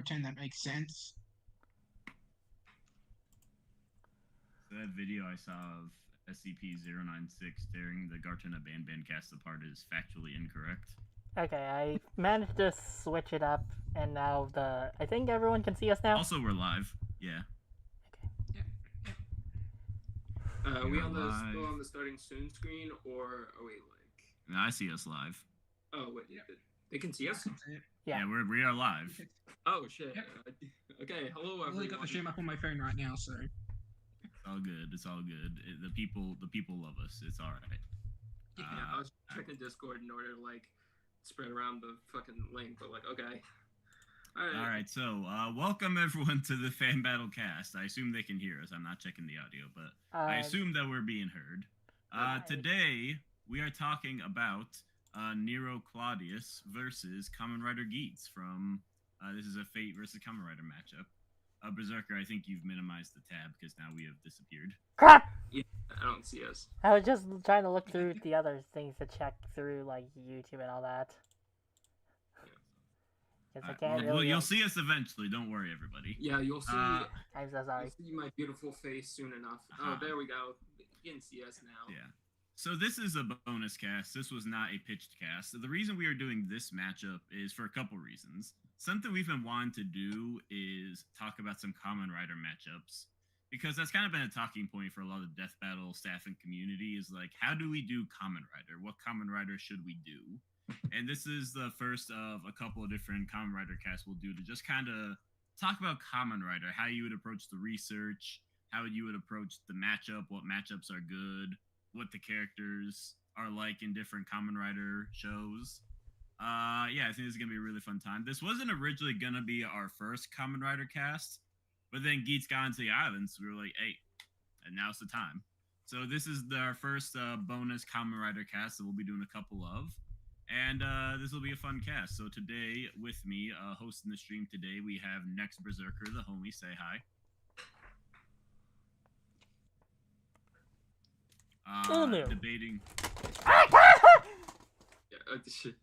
pretend that makes sense. So that video I saw of SCP-096 tearing the Gartona Ban cast apart is factually incorrect. Okay, I managed to switch it up, and now I think everyone can see us now? Also, we're live. Yeah. We still on the starting soon screen, or are we like? No, I see us live. Oh wait, they can see us. Yeah, we are live. Oh shit. Yep. Okay, hello everyone. I've only got the stream up on my phone right now, so. It's all good. It's all good. The people love us. It's all right. Yeah, I was checking Discord in order to like spread around the fucking link, but like okay. All right, so welcome everyone to the Fan Battle Cast. I assume they can hear us. I'm not checking the audio, but I assume that we're being heard. Today, we are talking about Nero Claudius versus Kamen Rider Geats from, this is a Fate versus Kamen Rider matchup. Berserker, I think you've minimized the tab because now we have disappeared. Crap! Yeah, I don't see us. I was just trying to look through the other things to check through, like, YouTube and all that. Well, you'll see us eventually. Don't worry, everybody. Yeah, you'll see. I'm so sorry. You'll see my beautiful face soon enough. Oh, there we go. You can see us now. Yeah. So this is a bonus cast. This was not a pitched cast. So the reason we are doing this matchup is for a couple reasons. Something we've been wanting to do is talk about some Kamen Rider matchups, because that's kind of been a talking point for a lot of the Death Battle staff and community is like, how do we do Kamen Rider? What Kamen Rider should we do? And this is the first of a couple of different Kamen Rider casts we'll do to just kind of talk about Kamen Rider, how you would approach the research, how you would approach the matchup, what matchups are good, what the characters are like in different Kamen Rider shows. Yeah, I think this is going to be a really fun time. This wasn't originally going to be our first Kamen Rider cast, but then Geats got into the island, so we were like, hey, and now's the time. So this is our first bonus Kamen Rider cast that we'll be doing a couple of. And this will be a fun cast. So today, with me, hosting the stream today, we have Next Berserker, the homie. Say hi. Debating. Yeah,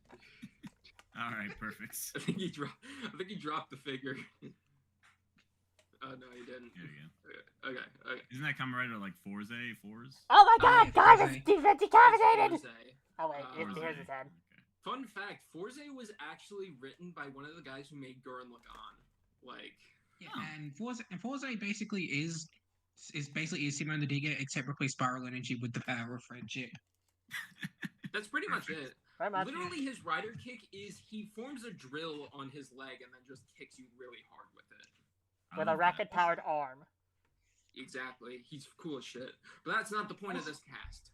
all right, perfect. I think he dropped the figure. Oh no, he didn't. There you go. Okay. Isn't that Kamen Rider like Forze? Oh my god, God, it's decapitated! Oh wait, here's his head. Fun fact, Forze was actually written by one of the guys who made Gurren Lagann. Like, yeah, and Forze basically is Simon the Digger, except replace spiral energy with the power of friendship. That's pretty much it. Literally, his rider kick is he forms a drill on his leg and then just kicks you really hard with it. With a rocket-powered arm. Exactly. He's cool as shit. But that's not the point of this cast.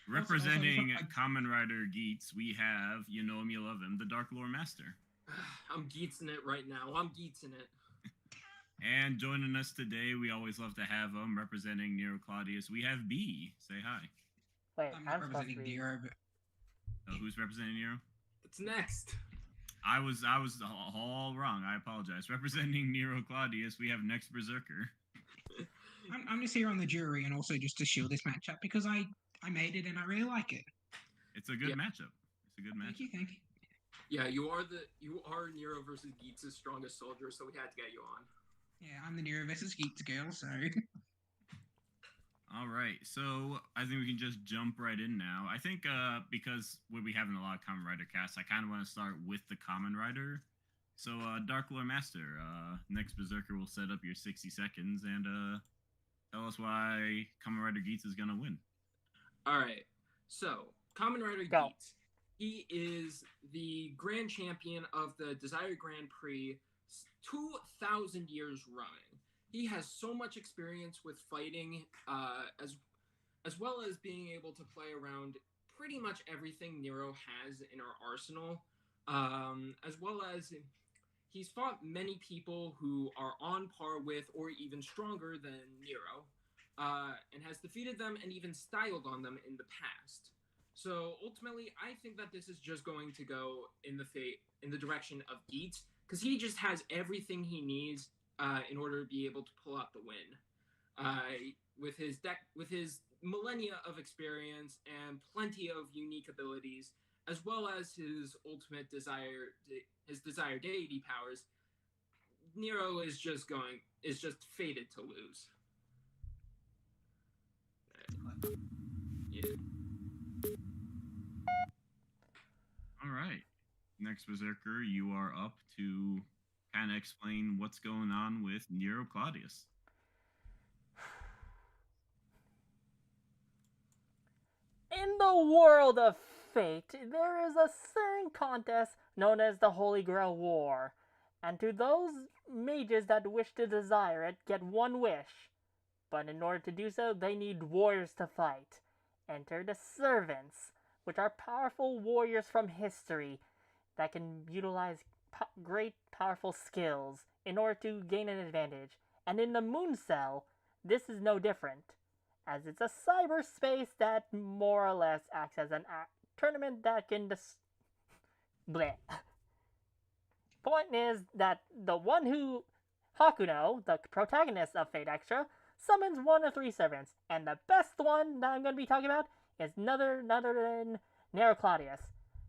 Representing Kamen Rider Geats, we have, you know him, you love him, the Dark Lore Master. I'm Geatsing it right now. I'm Geatsing it. And joining us today, we always love to have him, representing Nero Claudius. We have B. Say hi. Wait, I'm not representing Nero, but... Oh, who's representing Nero? It's next. I was all wrong. I apologize. Representing Nero Claudius, we have Next Berserker. I'm just here on the jury and also just to shield this matchup because I made it and I really like it. It's a good matchup. It's a good matchup. Thank you. Yeah, you are Nero versus Geats' strongest soldier, so we had to get you on. Yeah, I'm the Nero versus Geats girl, so... All right, so I think we can just jump right in now. I think because we'll be having a lot of Kamen Rider casts, I kind of want to start with the Kamen Rider. So, Dark Lore Master, Next Berserker will set up your 60 seconds and tell us why Kamen Rider Geats is going to win. All right, so Kamen Rider Geats. He is the grand champion of the Desire Grand Prix 2,000 years running. He has so much experience with fighting, as well as being able to play around pretty much everything Nero has in our arsenal, as well as he's fought many people who are on par with or even stronger than Nero, and has defeated them and even styled on them in the past. So ultimately, I think that this is just going to go in the direction of Geats, because he just has everything he needs in order to be able to pull out the win. With his millennia of experience and plenty of unique abilities, as well as his ultimate desire deity powers, Nero is just fated to lose. Yeah. All right. Next Berserker, you are up to kind of explain what's going on with Nero Claudius. In the world of fate, there is a certain contest known as the Holy Grail War, and to those mages that wish to desire it, get one wish. But in order to do so, they need warriors to fight. Enter the Servants, which are powerful warriors from history that can utilize great powerful skills in order to gain an advantage. And in the Moon Cell, this is no different, as it's a cyberspace that more or less acts as an tournament that can bleh. Point is that the one who Hakuno, the protagonist of Fate Extra, summons 1 of 3 servants, and the best one that I'm going to be talking about is none other than Nero Claudius.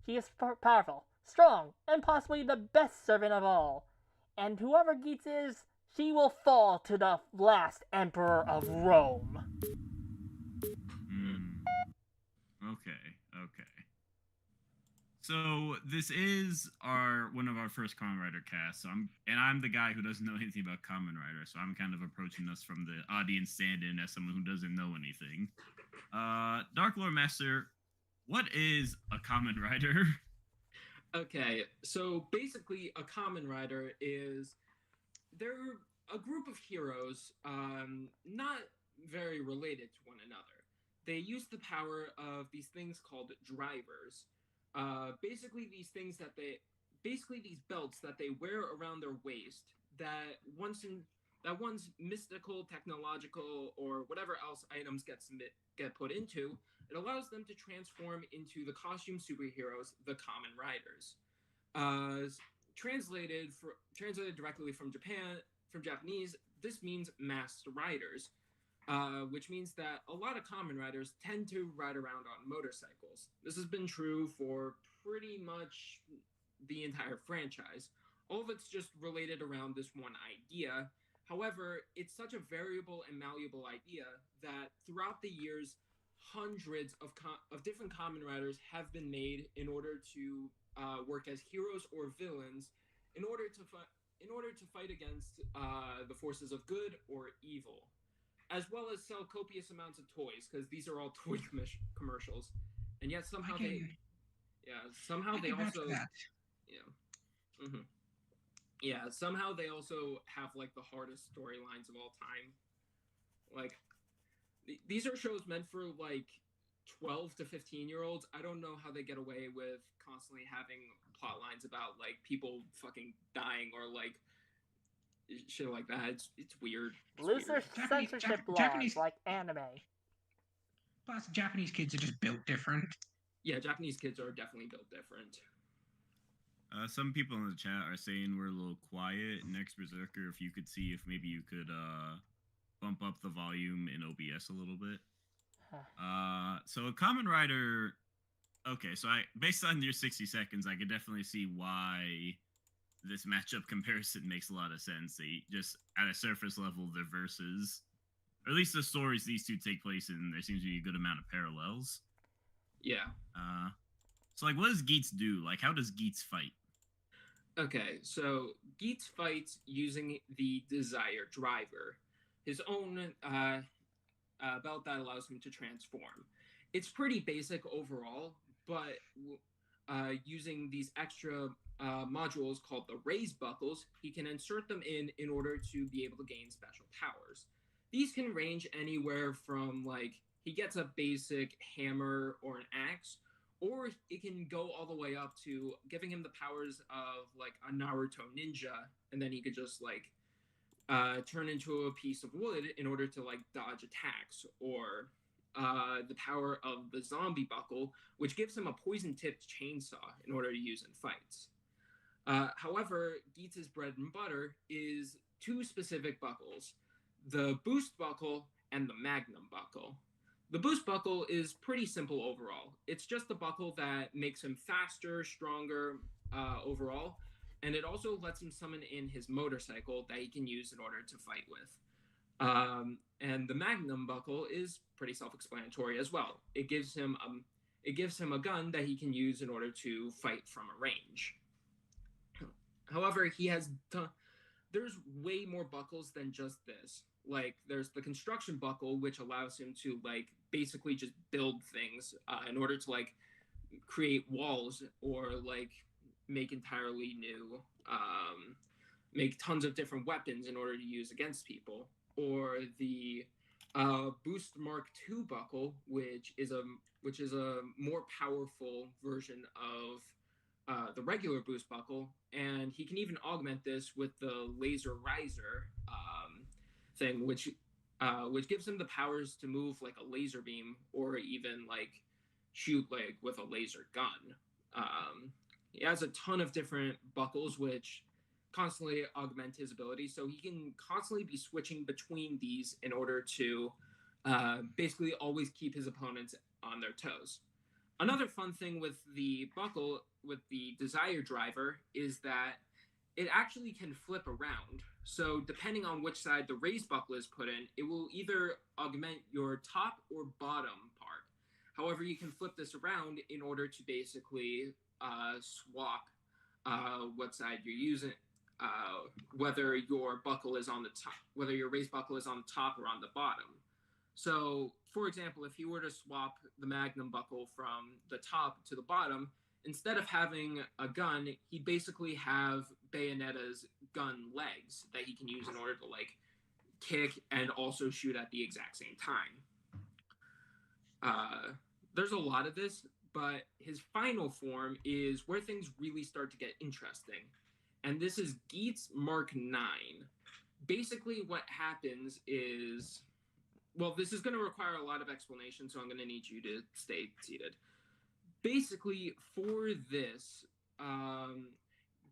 He is powerful, strong, and possibly the best servant of all. And whoever Geats is, she will fall to the last emperor of Rome. Okay. So this is one of our first Kamen Rider casts. So I'm the guy who doesn't know anything about Kamen Rider, so I'm kind of approaching this from the audience stand-in as someone who doesn't know anything. Dark Lord Master, what is a Kamen Rider? Okay, so basically, a Kamen Rider they're a group of heroes, not very related to one another. They use the power of these things called drivers. Basically these belts that they wear around their waist that once mystical, technological, or whatever else items get put into, it allows them to transform into the costume superheroes, the Kamen Riders. Translated directly from Japanese, this means masked riders. Which means that a lot of Kamen Riders tend to ride around on motorcycles. This has been true for pretty much the entire franchise. All of it's just related around this one idea. However, it's such a variable and malleable idea that throughout the years, hundreds of different Kamen Riders have been made in order to work as heroes or villains, in order to fight against the forces of good or evil, as well as sell copious amounts of toys, because these are all toy commercials, and yet somehow they also somehow they also have like the hardest storylines of all time. Like these are shows meant for like 12 to 15-year-olds. I don't know how they get away with constantly having plot lines about like people fucking dying or like shit like that. It's weird. Looser censorship laws like anime. Plus, Japanese kids are just built different. Yeah, Japanese kids are definitely built different. Some people in the chat are saying we're a little quiet. Next Berserker, if you could see if maybe you could bump up the volume in OBS a little bit. So a Kamen Rider. Okay, so based on your 60 seconds, I could definitely see why this matchup comparison makes a lot of sense. They just, at a surface level, they're versus, or at least the stories these two take place in, there seems to be a good amount of parallels. Yeah. So, like, what does Geats do? Like, how does Geats fight? Okay, so Geats fights using the Desire Driver, his own belt that allows him to transform. It's pretty basic overall, but using these extra modules called the Raise Buckles, he can insert them in order to be able to gain special powers. These can range anywhere from, like, he gets a basic hammer or an axe, or it can go all the way up to giving him the powers of, like, a Naruto ninja, and then he could just, like, turn into a piece of wood in order to, like, dodge attacks, or the power of the Zombie Buckle, which gives him a poison-tipped chainsaw in order to use in fights. However, Geats' bread and butter is two specific buckles, the Boost Buckle and the Magnum Buckle. The Boost Buckle is pretty simple overall. It's just a buckle that makes him faster, stronger overall, and it also lets him summon in his motorcycle that he can use in order to fight with. And the Magnum buckle is pretty self-explanatory as well. It gives him a gun that he can use in order to fight from a range. However, there's way more buckles than just this. Like, there's the construction buckle, which allows him to, like, basically just build things in order to, like, create walls or, like, make entirely new, make tons of different weapons in order to use against people. Or the Boost Mark II buckle, which is a more powerful version of the regular Boost buckle, and he can even augment this with the Laser Riser thing, which gives him the powers to move like a laser beam or even like shoot like with a laser gun. He has a ton of different buckles which constantly augment his ability, so he can constantly be switching between these in order to basically always keep his opponents on their toes. Another fun thing with the buckle, with the Desire Driver, is that it actually can flip around. So depending on which side the raised buckle is put in, it will either augment your top or bottom part. However, you can flip this around in order to basically swap what side you're using, whether your buckle is on the top, whether your raised buckle is on the top or on the bottom. So, for example, if you were to swap the Magnum buckle from the top to the bottom, instead of having a gun, he'd basically have Bayonetta's gun legs that he can use in order to, like, kick and also shoot at the exact same time. There's a lot of this, but his final form is where things really start to get interesting. And this is Geats Mark 9. Basically, what happens is... Well, this is going to require a lot of explanation, so I'm going to need you to stay seated. Basically, for this,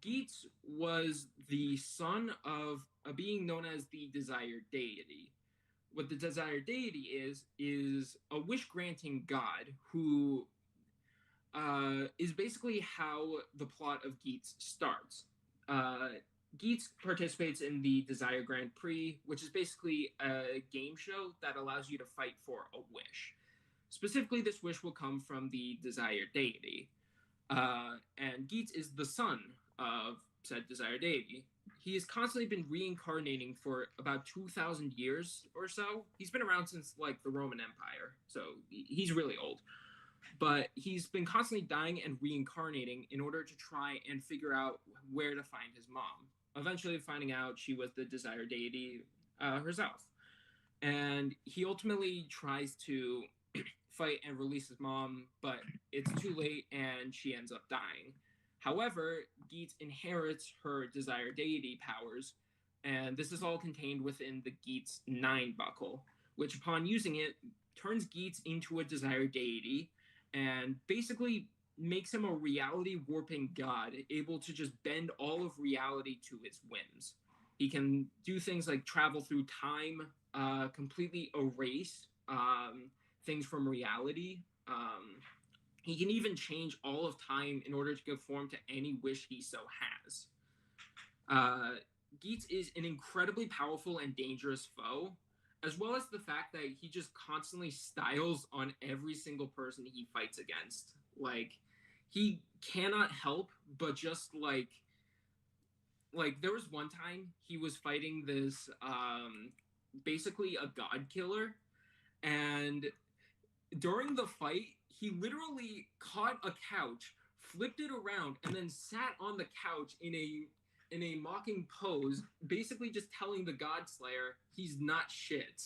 Geats was the son of a being known as the Desire Deity. What the Desire Deity is a wish-granting god who is basically how the plot of Geats starts. Geats participates in the Desire Grand Prix, which is basically a game show that allows you to fight for a wish. Specifically, this wish will come from the Desire Deity. And Geats is the son of said Desire Deity. He has constantly been reincarnating for about 2,000 years or so. He's been around since, like, the Roman Empire, so he's really old. But he's been constantly dying and reincarnating in order to try and figure out where to find his mom. Eventually finding out she was the Desire Deity herself. And he ultimately tries to fight and release his mom, but it's too late and she ends up dying. However, Geats inherits her Desire Deity powers, and this is all contained within the Geats 9 buckle, which upon using it, turns Geats into a Desire Deity, and basically makes him a reality warping god, able to just bend all of reality to his whims. He can do things like travel through time, completely erase things from reality. He can even change all of time in order to conform to any wish he so has. Geats is an incredibly powerful and dangerous foe, as well as the fact that he just constantly styles on every single person he fights against. Like, he cannot help but just, like there was one time he was fighting this, basically a god killer, and during the fight, he literally caught a couch, flipped it around, and then sat on the couch in a mocking pose, basically just telling the God Slayer he's not shit.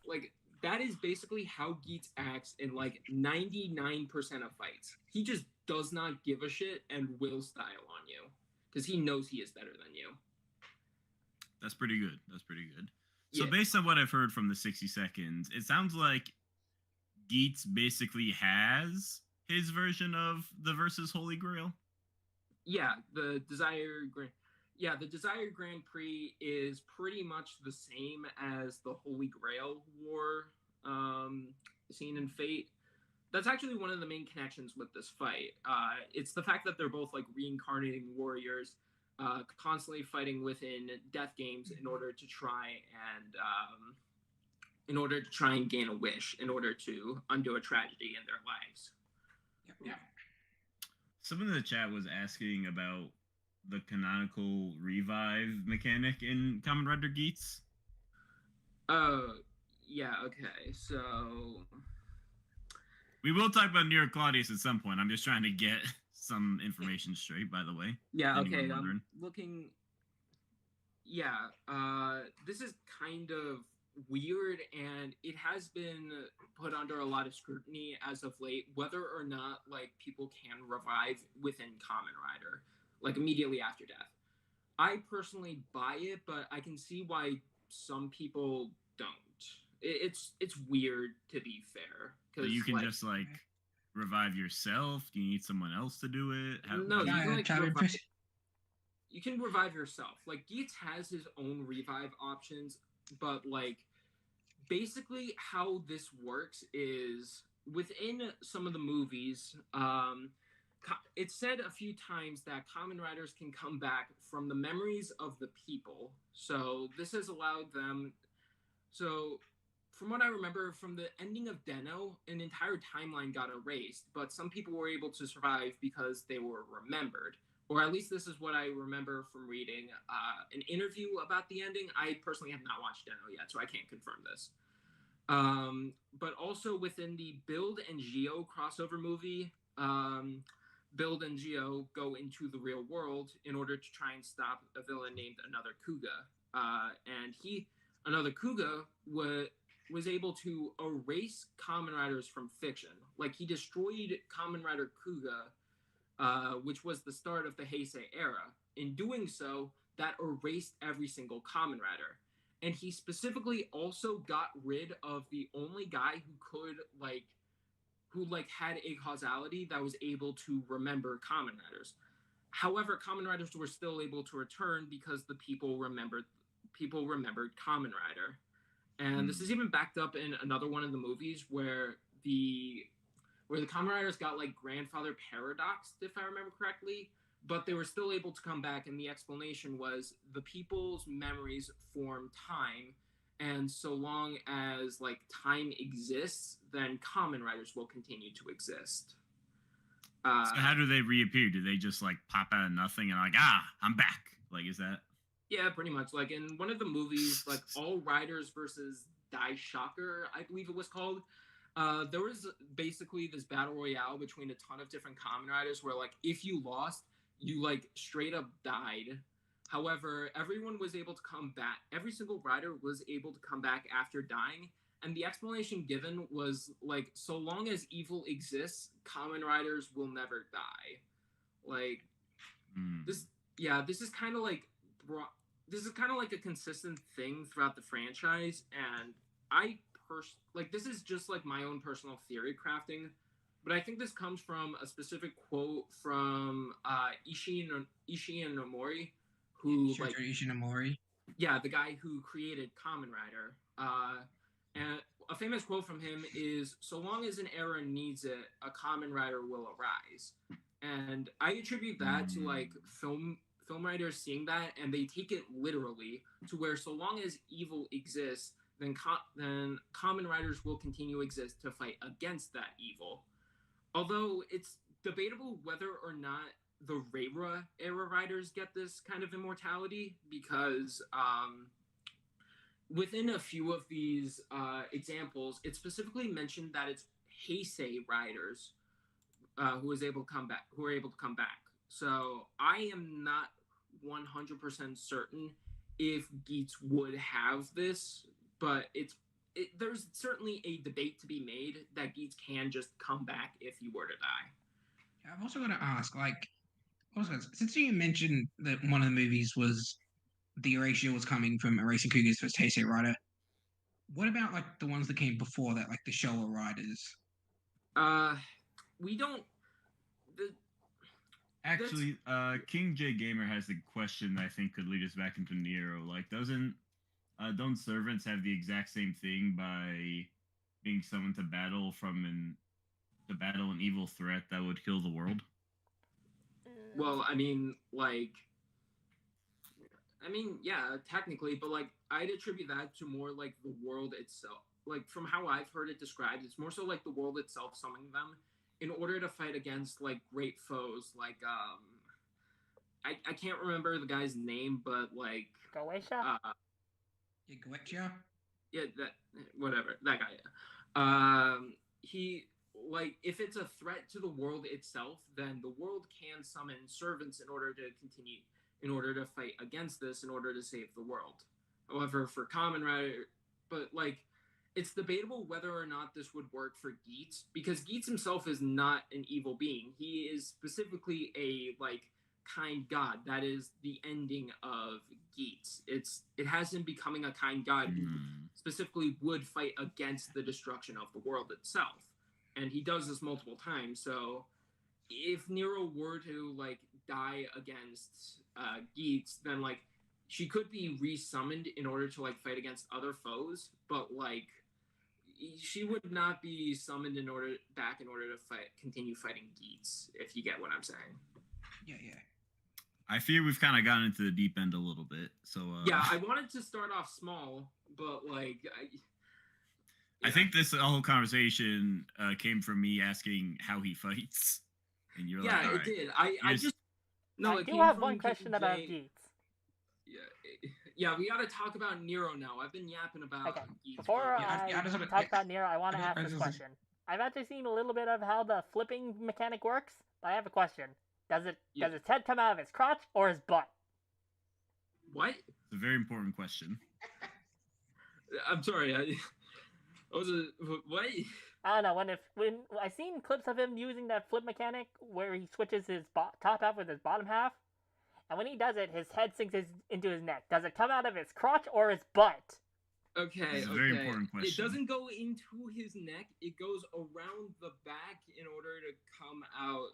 Like, that is basically how Geats acts in, like, 99% of fights. He just does not give a shit and will style on you, because he knows he is better than you. That's pretty good. So based on what I've heard from the 60 seconds, it sounds like Geats basically has his version of the versus Holy Grail. Yeah, the Desire Grand Prix is pretty much the same as the Holy Grail War scene in Fate. That's actually one of the main connections with this fight. It's the fact that they're both, like, reincarnating warriors constantly fighting within death games in order to try and gain a wish, in order to undo a tragedy in their lives. Yeah. Someone in the chat was asking about the canonical revive mechanic in Kamen Rider Geats. Yeah, okay, so we will talk about Nero Claudius at some point. I'm just trying to get some information straight, by the way. Yeah, okay, I'm looking. Yeah, this is kind of weird, and it has been put under a lot of scrutiny as of late, whether or not, like, people can revive within Kamen Rider, like, immediately after death. I personally buy it, but I can see why some people don't. It's weird, to be fair. So you can, like, just, like, revive yourself? Do you need someone else to do it? No, you can revive yourself. Like, Geats has his own revive options, but, like, basically how this works is within some of the movies, it's said a few times that Kamen Riders can come back from the memories of the people. So this has allowed them. So from what I remember, from the ending of Den-O, an entire timeline got erased, but some people were able to survive because they were remembered. Or at least this is what I remember from reading an interview about the ending. I personally have not watched Den-O yet, so I can't confirm this. But also within the Build and Geo crossover movie, Build and Geo go into the real world in order to try and stop a villain named Another Kuga. And Another Kuga was able to erase Kamen Riders from fiction. Like, he destroyed Kamen Rider Kuga, which was the start of the Heisei era. In doing so, that erased every single Kamen Rider. And he specifically also got rid of the only guy who had a causality that was able to remember Kamen Riders. However, Kamen Riders were still able to return because the people remembered Kamen Rider. And this is even backed up in another one of the movies where the Kamen Riders got, like, grandfather paradoxed, if I remember correctly, but they were still able to come back, and the explanation was the people's memories form time, and so long as, like, time exists, then Kamen Riders will continue to exist. So how do they reappear? Do they just, like, pop out of nothing and, like, I'm back? Like, is that... Yeah, pretty much. Like, in one of the movies, like, All Riders versus Dai Shocker, I believe it was called, there was basically this battle royale between a ton of different Kamen Riders where, like, if you lost, you, like, straight up died. However, everyone was able to come back. Every single rider was able to come back after dying. And the explanation given was, like, so long as evil exists, Kamen Riders will never die. Like, this is kind of like a consistent thing throughout the franchise. And this is just, like, my own personal theory crafting. But I think this comes from a specific quote from Ishii Nomori, who, like, Ishii, yeah, the guy who created Kamen Rider. And a famous quote from him is, "So long as an era needs it, a Kamen Rider will arise." And I attribute that to, like, film writers seeing that, and they take it literally to where so long as evil exists, then Kamen Riders will continue to exist to fight against that evil. Although it's debatable whether or not the Reira era riders get this kind of immortality, because within a few of these examples, it specifically mentioned that it's Heisei riders who are able to come back. So I am not 100% certain if Geats would have this, but there's certainly a debate to be made that Geats can just come back if he were to die. I've also got to ask, like, since you mentioned that one of the movies was the erasure was coming from erasing Cougars for Heisei Rider, what about, like, the ones that came before that, like the Showa Riders? We don't. Actually, King J Gamer has a question that I think could lead us back into Nero. Like, don't servants have the exact same thing by being summoned to battle to battle an evil threat that would kill the world? Well, I mean, like, I mean, yeah, technically, but like I'd attribute that to more like the world itself. Like from how I've heard it described, it's more so like the world itself summoning them in order to fight against like great foes. Like I can't remember the guy's name, but like Goetia? Goetia? Yeah, that whatever that guy. He like if it's a threat to the world itself, then the world can summon servants in order to continue, in order to fight against this, in order to save the world. However, for Kamen Rider, but like it's debatable whether or not this would work for Geats, because Geats himself is not an evil being. He is specifically a like kind god. That is the ending of Geats. It has him becoming a kind god who specifically would fight against the destruction of the world itself, and he does this multiple times. So if Nero were to like die against Geats, then like she could be resummoned in order to like fight against other foes, but like she would not be summoned in order to continue fighting Geats, if you get what I'm saying. Yeah. I fear we've kind of gotten into the deep end a little bit. So yeah, I wanted to start off small, but like I think this whole conversation came from me asking how he fights, and you're like, yeah, it did. I just no. I do have one question about Geats. Yeah, we got to talk about Nero now. I've been yapping about Geats. Before I talk about Nero, I want to ask this question. I've actually seen a little bit of how the flipping mechanic works, but I have a question. Does its head come out of its crotch or his butt? What? It's a very important question. I'm sorry. What? I don't know. When I seen clips of him using that flip mechanic where he switches his top half with his bottom half, and when he does it, his head sinks into his neck. Does it come out of his crotch or his butt? Okay. It's a very important question. It doesn't go into his neck. It goes around the back in order to come out.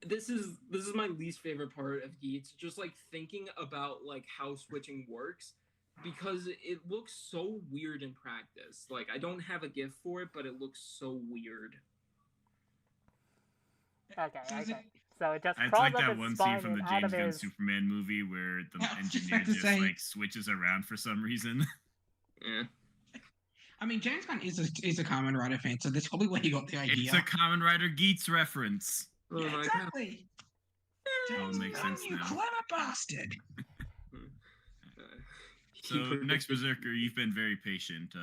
This is my least favorite part of Geats. Just like thinking about like how switching works, because it looks so weird in practice. Like I don't have a GIF for it, but it looks so weird. Okay. So it just it's crawls like up that his one spine scene from the and out James of Gunn his... Superman movie where the engineer just like switches around for some reason. Yeah. I mean, James Gunn is a Kamen Rider fan, so that's probably where he got the idea. It's a Kamen Rider Geats reference. Yeah, exactly. James makes sense you now. clever bastard. So, next Berserker, you've been very patient.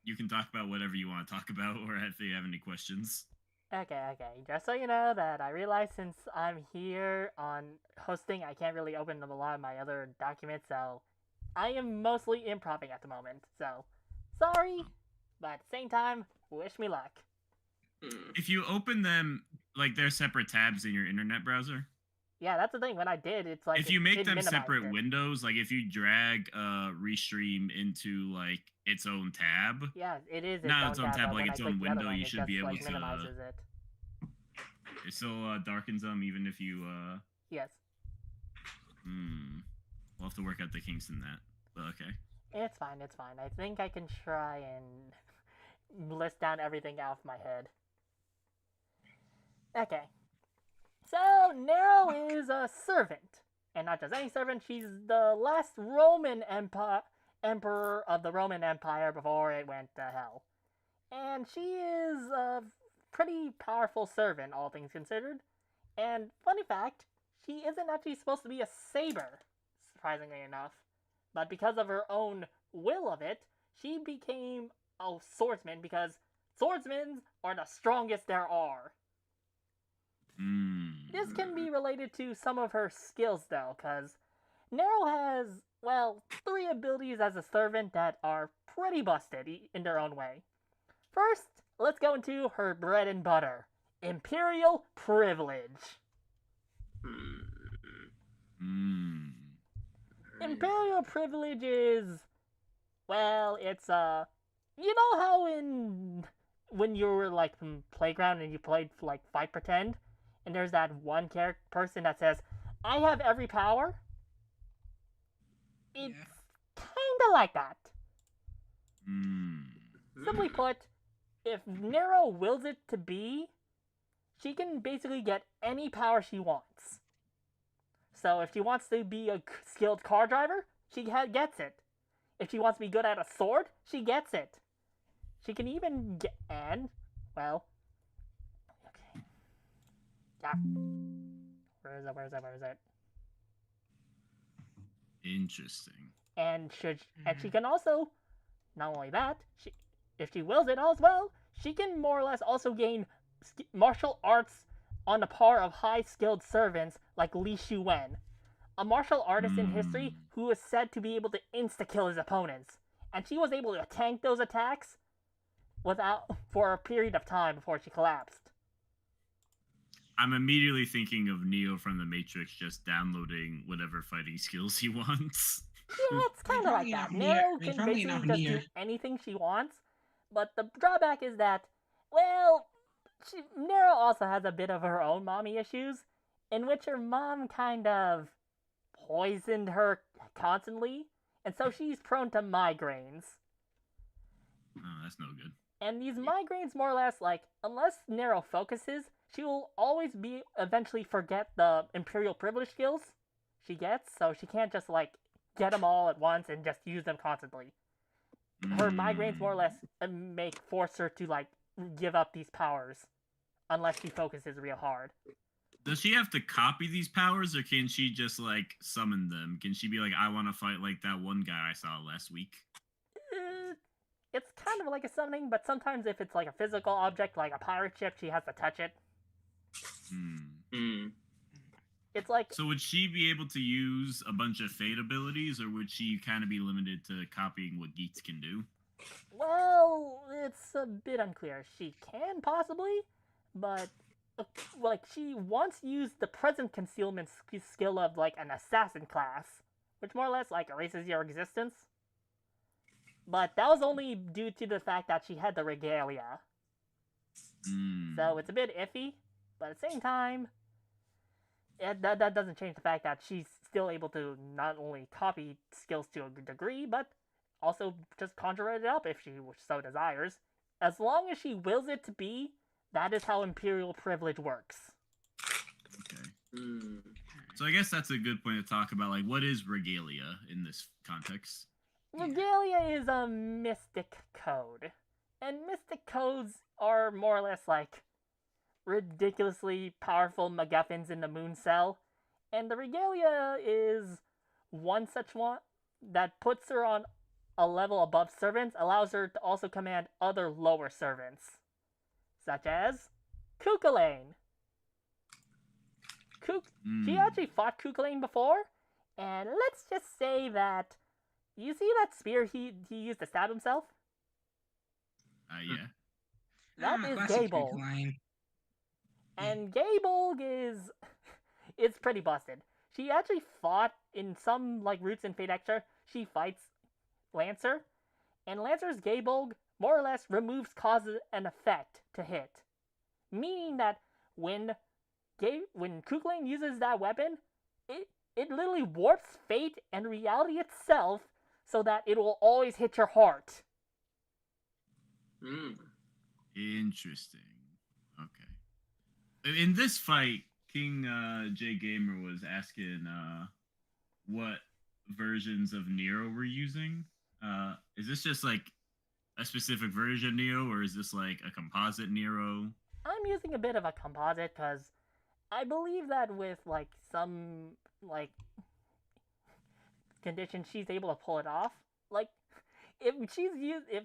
You can talk about whatever you want to talk about, or if you have any questions. Okay. Just so you know that I realize since I'm here on hosting, I can't really open a lot of my other documents, so I am mostly improving at the moment. So, sorry, but at the same time, wish me luck. If you open them, like they're separate tabs in your internet browser. Yeah, that's the thing. When I did, it's like if you make them separate windows, like if you drag Restream into like its own tab. Yeah, it is. Not its own tab, like its own window. You should be able to. Minimizes it. It still darkens them, even if you. Yes. We'll have to work out the kinks in that. But okay. It's fine. I think I can try and list down everything out of my head. Okay. So, Nero is a servant. And not just any servant, she's the last Roman emperor of the Roman Empire before it went to hell. And she is a pretty powerful servant, all things considered. And, funny fact, she isn't actually supposed to be a saber, surprisingly enough. But because of her own will of it, she became a swordsman because swordsmen are the strongest there are. This can be related to some of her skills, though, because Nero has, well, 3 abilities as a servant that are pretty busted in their own way. First, let's go into her bread and butter, Imperial Privilege. Imperial Privilege is, well, it's, you know how when you were, like, in playground and you played, like, Fight Pretend? And there's that one person that says, I have every power? It's kinda like that. Simply put, if Nero wills it to be, she can basically get any power she wants. So if she wants to be a skilled car driver, she gets it. If she wants to be good at a sword, she gets it. She can even get... And, well... Okay. Yeah. Where is it? Interesting. And she can also... Not only that, if she wills it as well, she can more or less also gain martial arts on the par of high-skilled servants like Li Shuwen, a martial artist in history who is said to be able to insta-kill his opponents. And she was able to tank those attacks for a period of time before she collapsed. I'm immediately thinking of Neo from the Matrix just downloading whatever fighting skills he wants. Yeah, it's kind of like that. Nero can basically just do anything she wants, but the drawback is that, well, Nero also has a bit of her own mommy issues, in which her mom kind of poisoned her constantly, and so she's prone to migraines. Oh, that's no good. And these migraines, more or less, like, unless Nero focuses, she will always eventually forget the Imperial Privilege skills she gets, so she can't just, like, get them all at once and just use them constantly. Her migraines more or less force her to, like, give up these powers, unless she focuses real hard. Does she have to copy these powers, or can she just, like, summon them? Can she be like, I want to fight like that one guy I saw last week? It's kind of like a summoning, but sometimes if it's like a physical object, like a pirate ship, she has to touch it. It's like... So would she be able to use a bunch of Fate abilities, or would she kind of be limited to copying what Geats can do? Well, it's a bit unclear. She can possibly, but like she once used the present concealment skill of like an assassin class, which more or less like erases your existence. But that was only due to the fact that she had the regalia. So it's a bit iffy, but at the same time, that doesn't change the fact that she's still able to not only copy skills to a degree, but also just conjure it up if she so desires. As long as she wills it to be, that is how Imperial Privilege works. Okay. So I guess that's a good point to talk about, like, what is regalia in this context? Regalia is a mystic code. And mystic codes are more or less like ridiculously powerful MacGuffins in the moon cell. And the regalia is one such one that puts her on a level above servants, allows her to also command other lower servants, such as Cuchulainn. She actually fought Cuchulainn before, and let's just say that, you see that spear he used to stab himself? Yeah. That is Gaybolg. And Gaybolg is... it's pretty busted. She actually fought in some, like, routes in Fate Extra. She fights Lancer, and Lancer's Gaybolg more or less removes cause and effect to hit. Meaning that when Cuchulainn uses that weapon, it literally warps fate and reality itself so that it will always hit your heart. Interesting. Okay. In this fight, King J Gamer was asking what versions of Nero we're using. Is this just like a specific version of Nero, or is this like a composite Nero? I'm using a bit of a composite because I believe that with like some like conditions, she's able to pull it off. Like if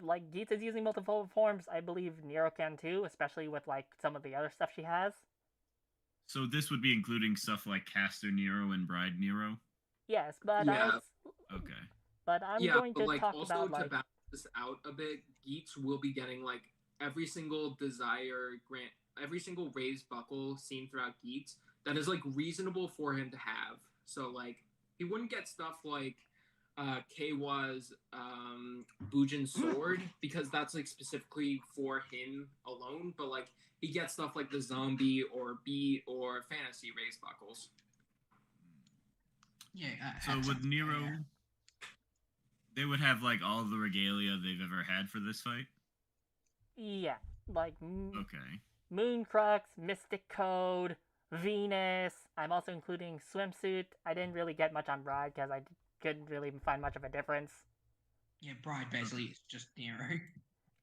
like Geats is using multiple forms, I believe Nero can too, especially with like some of the other stuff she has. So this would be including stuff like Caster Nero and Bride Nero? Yes, but okay. But I'm going to like, talk also about like to balance this out a bit, Geats will be getting like every single every single raised buckle seen throughout Geats that is like reasonable for him to have. So like he wouldn't get stuff like Keiwa's Bujin sword because that's like specifically for him alone, but like he gets stuff like the zombie or beat or fantasy raised buckles. Yeah. So with Nero, they would have like all the regalia they've ever had for this fight? Yeah, like okay. Mooncrux, Mystic Code, Venus. I'm also including Swimsuit. I didn't really get much on Bride because I couldn't really find much of a difference. Yeah, Bride basically is just Nero.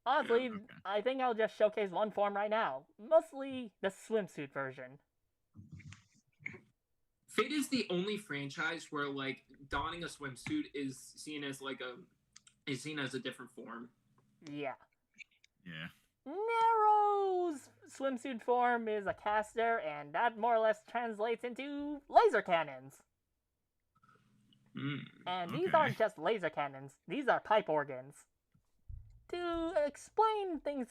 Honestly, Yeah, okay. I think I'll just showcase one form right now. Mostly the Swimsuit version. Fate is the only franchise where like donning a swimsuit is seen as a different form. Yeah. Yeah. Nero's swimsuit form is a caster, and that more or less translates into laser cannons. And these Okay. aren't just laser cannons, these are pipe organs. To explain things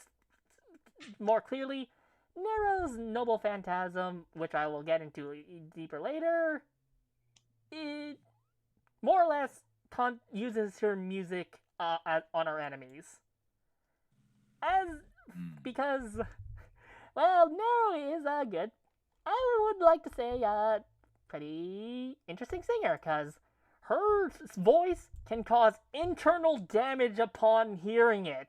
more clearly, Nero's Noble Phantasm, which I will get into deeper later, it more or less uses her music on our enemies. Because, well, Nero is a good, I would like to say, pretty interesting singer, because her voice can cause internal damage upon hearing it.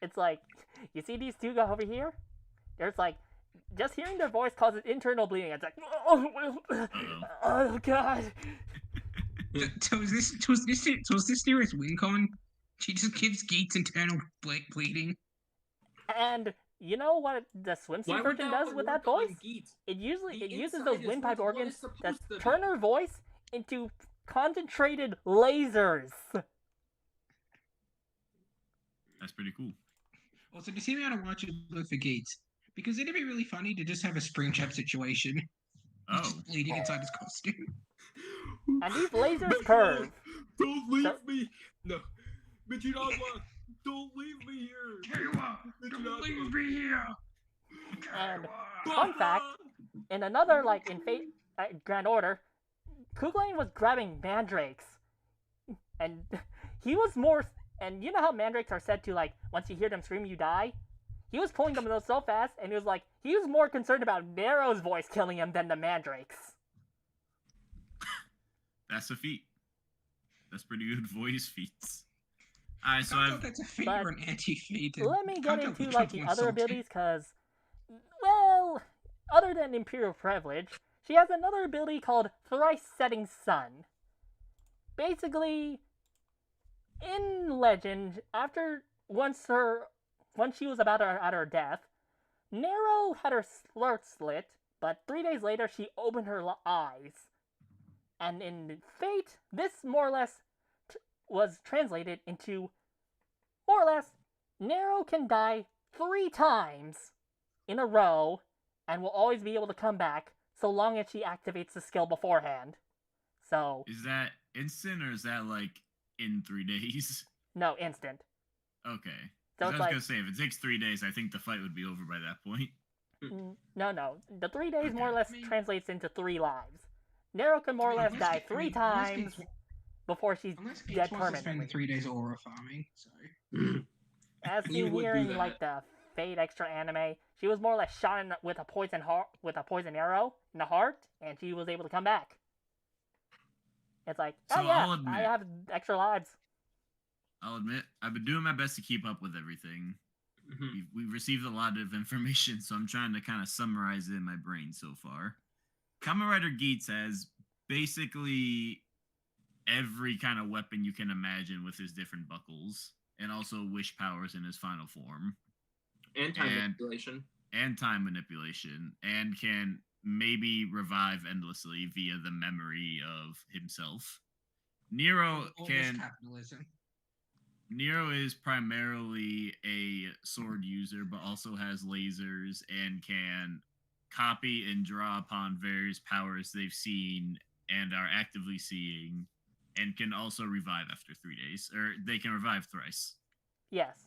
It's like, you see these two go over here? There's like, just hearing their voice causes internal bleeding. It's like, oh god. So was this Nero's WinCon? She just gives Geats internal bleeding. And you know what the swimsuit version does with that voice? It uses those windpipe organs that turn her voice into concentrated lasers. That's pretty cool. Also, do you see me how to watch it look for Geats? Because it'd be really funny to just have a spring trap situation. He's just bleeding inside his costume. And these lasers curve. Don't leave me! No. Michinawa, don't leave me here! Don't leave me here! And fun fact, in another, like, in Fate Grand Order, Kuglain was grabbing mandrakes. And he was more... And you know how mandrakes are said to, like, once you hear them scream, you die? He was pulling them so fast, and he was more concerned about Nero's voice killing him than the mandrakes. That's a feat. That's pretty good voice feats. Alright, so that's a feat or an anti-feat. Let me get into, like, the other abilities, because, well, other than Imperial Privilege, she has another ability called Thrice Setting Sun. Basically, in Legend, once she was about at her death, Nero had her throat slit, but 3 days later she opened her eyes. And in Fate, this more or less was translated into, more or less, Nero can die 3 times in a row and will always be able to come back so long as she activates the skill beforehand. So... Is that instant or is that, like, in 3 days? No, instant. Okay. So I was gonna say, if it takes 3 days, I think the fight would be over by that point. No. The 3 days more or less translates into 3 lives. Nero can more or less die 3 times before she's dead permanently. Spend 3 days aura farming, so... As seen here in like the Fate Extra anime, she was more or less shot with a poison arrow in the heart, and she was able to come back. It's like, So I have extra lives. I'll admit, I've been doing my best to keep up with everything. We've received a lot of information, so I'm trying to kind of summarize it in my brain so far. Kamen Rider Geats has basically every kind of weapon you can imagine with his different buckles, and also wish powers in his final form. And time manipulation. And time manipulation, and can maybe revive endlessly via the memory of himself. Nero is primarily a sword user, but also has lasers and can copy and draw upon various powers they've seen and are actively seeing, and can also revive after 3 days. Or they can revive thrice. Yes.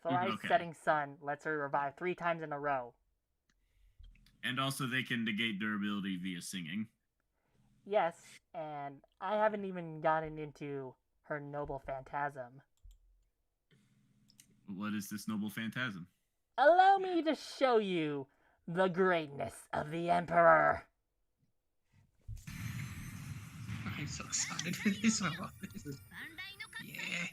Thrice Setting Sun lets her revive 3 times in a row. And also they can negate durability via singing. Yes, and I haven't even gotten into her Noble Phantasm. What is this Noble Phantasm? Allow me to show you the greatness of the Emperor. I'm so excited for this. I love this. Yeah.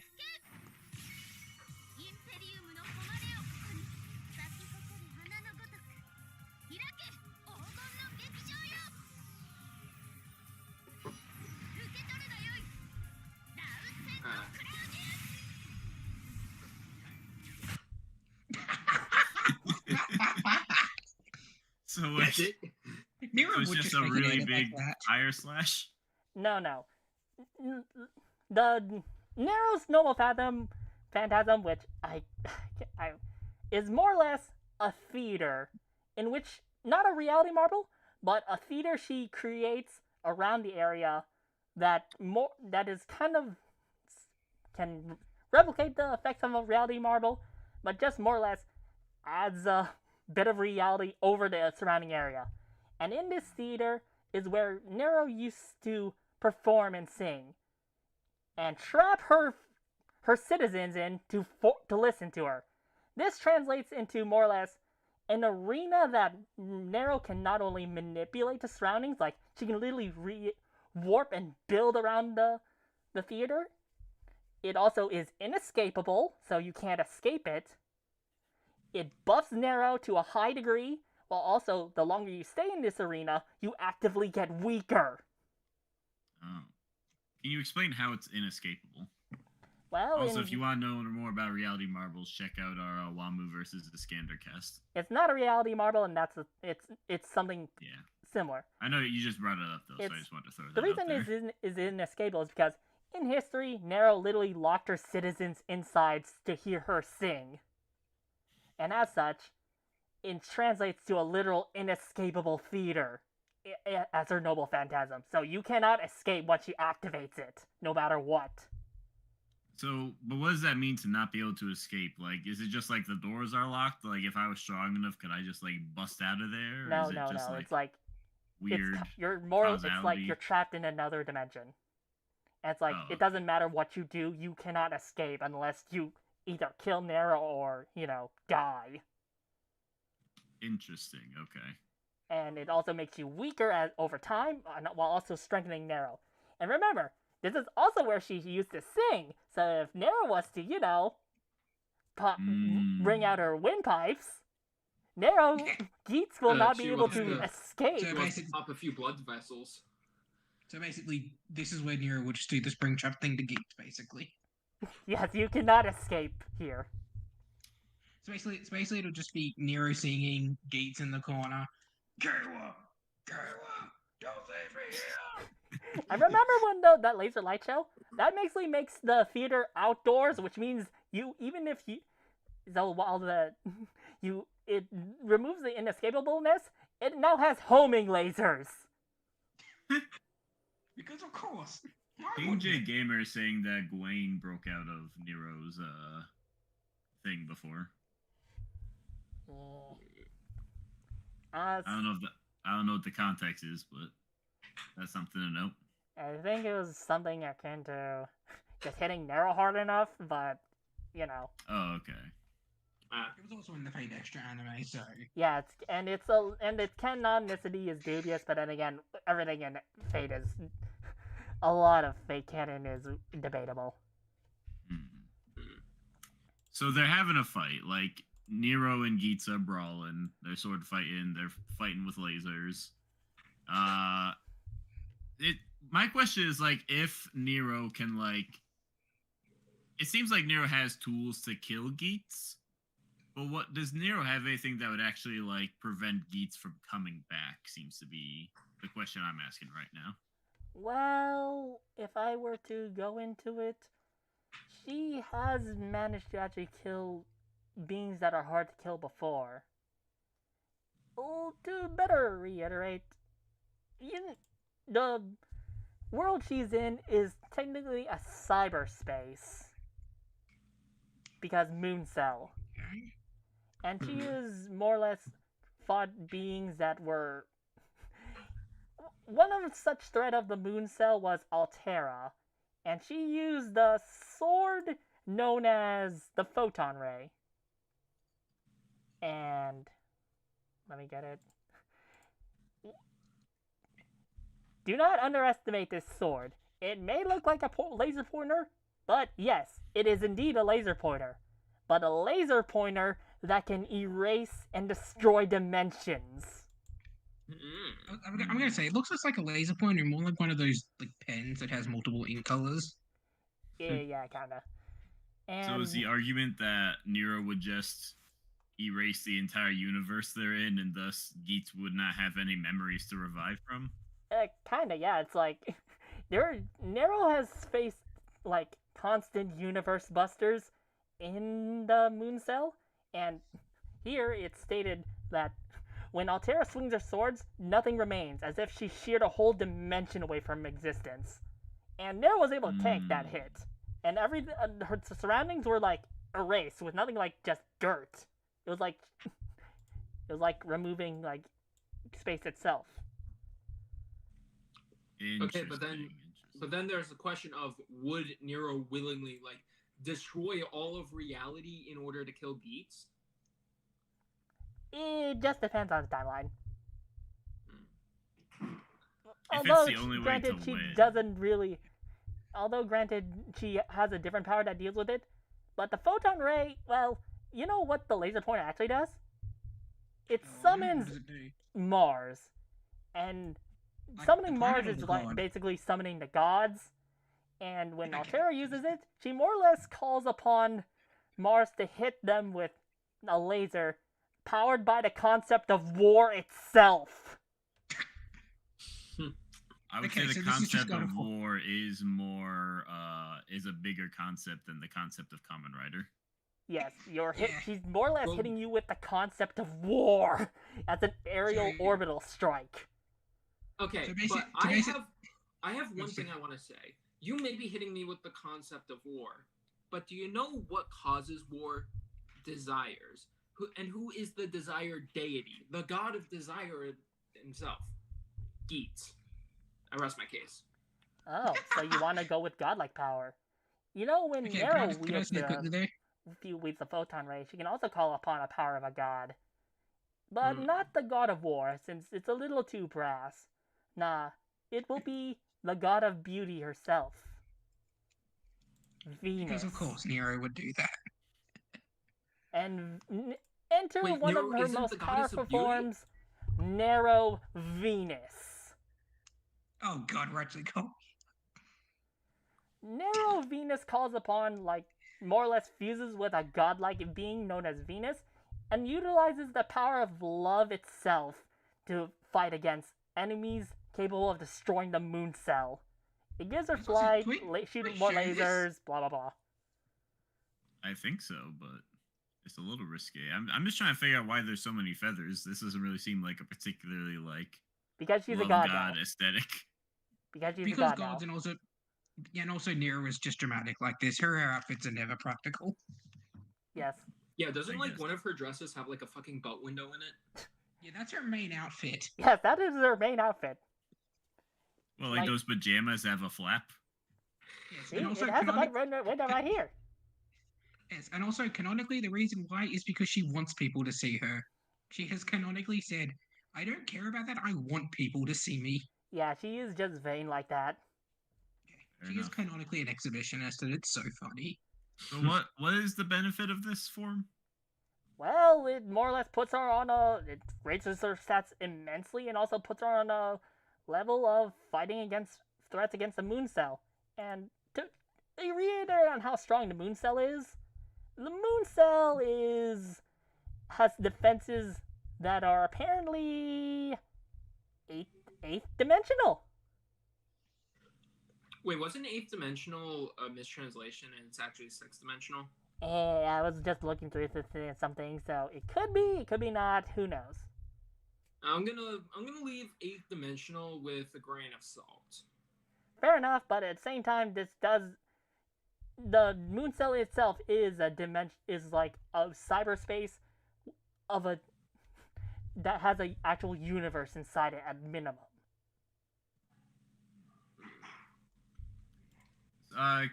So That's it's, it. Nero so it's would just just a make really it big like that. fire slash. No. The Nero's normal phantasm, which I is more or less a theater, in which not a reality marble, but a theater she creates around the area that is kind of can replicate the effects of a reality marble, but just more or less adds a bit of reality over the surrounding area. And in this theater is where Nero used to perform and sing, and trap her citizens in to listen to her. This translates into more or less an arena that Nero can not only manipulate the surroundings, like she can literally warp and build around the theater. It also is inescapable, so you can't escape it. It buffs Nero to a high degree, while also, the longer you stay in this arena, you actively get weaker. Oh. Can you explain how it's inescapable? Well, Also, if you want to know more about reality marbles, check out our Wamu versus the Skander cast. It's not a reality marble, and it's something similar. I know you just brought it up, though, so I just wanted to throw that the reason out there. is inescapable is because in history, Nero literally locked her citizens inside to hear her sing. And as such, it translates to a literal inescapable theater as her noble phantasm. So you cannot escape once she activates it, no matter what. So, but what does that mean to not be able to escape? Like, is it just like the doors are locked? Like, if I was strong enough, could I just like bust out of there? Or No. Like it's like weird. It's like you're trapped in another dimension. And it's like it doesn't matter what you do, you cannot escape unless you either kill Nero or die. Interesting. Okay. And it also makes you weaker over time, while also strengthening Nero. And remember, this is also where she used to sing. So if Nero was to, bring out her windpipes, Nero Geats will not be able to escape. So basically, pop a few blood vessels. So basically, this is where Nero would just do the spring trap thing to Geats, basically. Yes, you cannot escape here. So basically, it'll just be Nero singing, Geats in the corner. Kayla, don't leave me here. I remember when that laser light show, that basically makes the theater outdoors, which means it removes the inescapableness, it now has homing lasers. Because of course. DJ Gamer is saying that Gawain broke out of Nero's thing before. I don't know what the context is, but that's something to note. I think it was something akin to just hitting Nero hard enough, but Oh, okay. It was also in the Fate Extra anime, so yeah, its canonicity is dubious, but then again, everything in Fate is a lot of Fate canon is debatable. So they're having a fight, like Nero and Geats are brawling. They're sword fighting. They're fighting with lasers. My question is like, if Nero can it seems like Nero has tools to kill Geats, but what does Nero have anything that would actually prevent Geats from coming back? Seems to be the question I'm asking right now. Well, if I were to go into it, she has managed to actually kill beings that are hard to kill before. Oh, to better reiterate, the world she's in is technically a cyberspace. Because Mooncell. And she has more or less fought beings that were... One of such threat of the Mooncell was Altera, and she used the sword known as the Photon Ray. And... let me get it. Do not underestimate this sword. It may look like a laser pointer, but yes, it is indeed a laser pointer. But a laser pointer that can erase and destroy dimensions. I'm gonna say it looks less like a laser pointer, more like one of those pens that has multiple ink colors. Yeah, kinda. And so is the argument that Nero would just erase the entire universe they're in, and thus Geats would not have any memories to revive from? Kinda, yeah. It's like Nero has faced like constant universe busters in the Moon Cell, and here it's stated that when Altera swings her swords, nothing remains, as if she sheared a whole dimension away from existence. And Nero was able to tank that hit, and her surroundings were like erased with nothing like just dirt. It was like removing like space itself. Okay, but then there's the question of would Nero willingly like destroy all of reality in order to kill Geats? It just depends on the timeline. If Although, it's the only way granted, to she win. doesn't really. Although, granted, she has a different power that deals with it, but the photon ray, well, you know what the laser pointer actually does? It summons What does it do? Mars, and Like summoning the Mars planet or is the like god? basically summoning the gods. And when Okay. Altera uses it, she more or less calls upon Mars to hit them with a laser powered by the concept of war itself. I would Okay, say the so this is just concept of God of War. war is more is a bigger concept than the concept of Kamen Rider. Yes, Yeah. she's more or less Well- hitting you with the concept of war as an aerial So- orbital strike. Okay, So but I have one Let's thing see. I want to say. You may be hitting me with the concept of war, but do you know what causes war? Desires. Who is the desire deity? The god of desire himself. Geats. I rest my case. Oh, so you want to go with godlike power. You know, when Okay, Nero can I wields say quickly there? the photon ray, she can also call upon a power of a god. But Hmm. not the god of war, since it's a little too brass. Nah, it will be the god of beauty herself. Venus. Because of course Nero would do that. And enter Wait, one Nero of her isn't most the goddess powerful of beauty? forms, Nero Venus. Oh god, we're actually cool. Nero Venus calls upon, like, more or less fuses with a godlike being known as Venus, and utilizes the power of love itself to fight against enemies capable of destroying the moon cell. It gives her Wait, flight, wait, shooting more show this? lasers, blah blah blah. I think so, but it's a little risky. I'm just trying to figure out why there's so many feathers. This doesn't really seem like a particularly like Because she's a love god, god now. aesthetic. Because she's Because a god gods now. and also Nero is just dramatic like this. Her outfits are never practical. Yes. Yeah, doesn't I like guess. one of her dresses have like a fucking boat window in it? Yeah, that's her main outfit. Yes, that is her main outfit. Well, like Like- those pajamas have a flap. Yes, See, and also it has a canonically, window right here. yes, and also canonically, the reason why is because she wants people to see her. She has canonically said, "I don't care about that. I want people to see me." Yeah, she is just vain like that. Fair She is enough. canonically an exhibitionist, and it's so funny. So what is the benefit of this form? Well, it more or less puts her on it raises her stats immensely and also puts her on a level of fighting against threats against the moon cell. And to reiterate on how strong the moon cell is, the moon cell has defenses that are apparently eighth dimensional. Wait, wasn't eighth dimensional a mistranslation and it's actually sixth dimensional? I was just looking through something, so it could be not. Who knows? I'm gonna leave eighth dimensional with a grain of salt. Fair enough, but at the same time, the moon cell itself is like a cyberspace that has a actual universe inside it at minimum.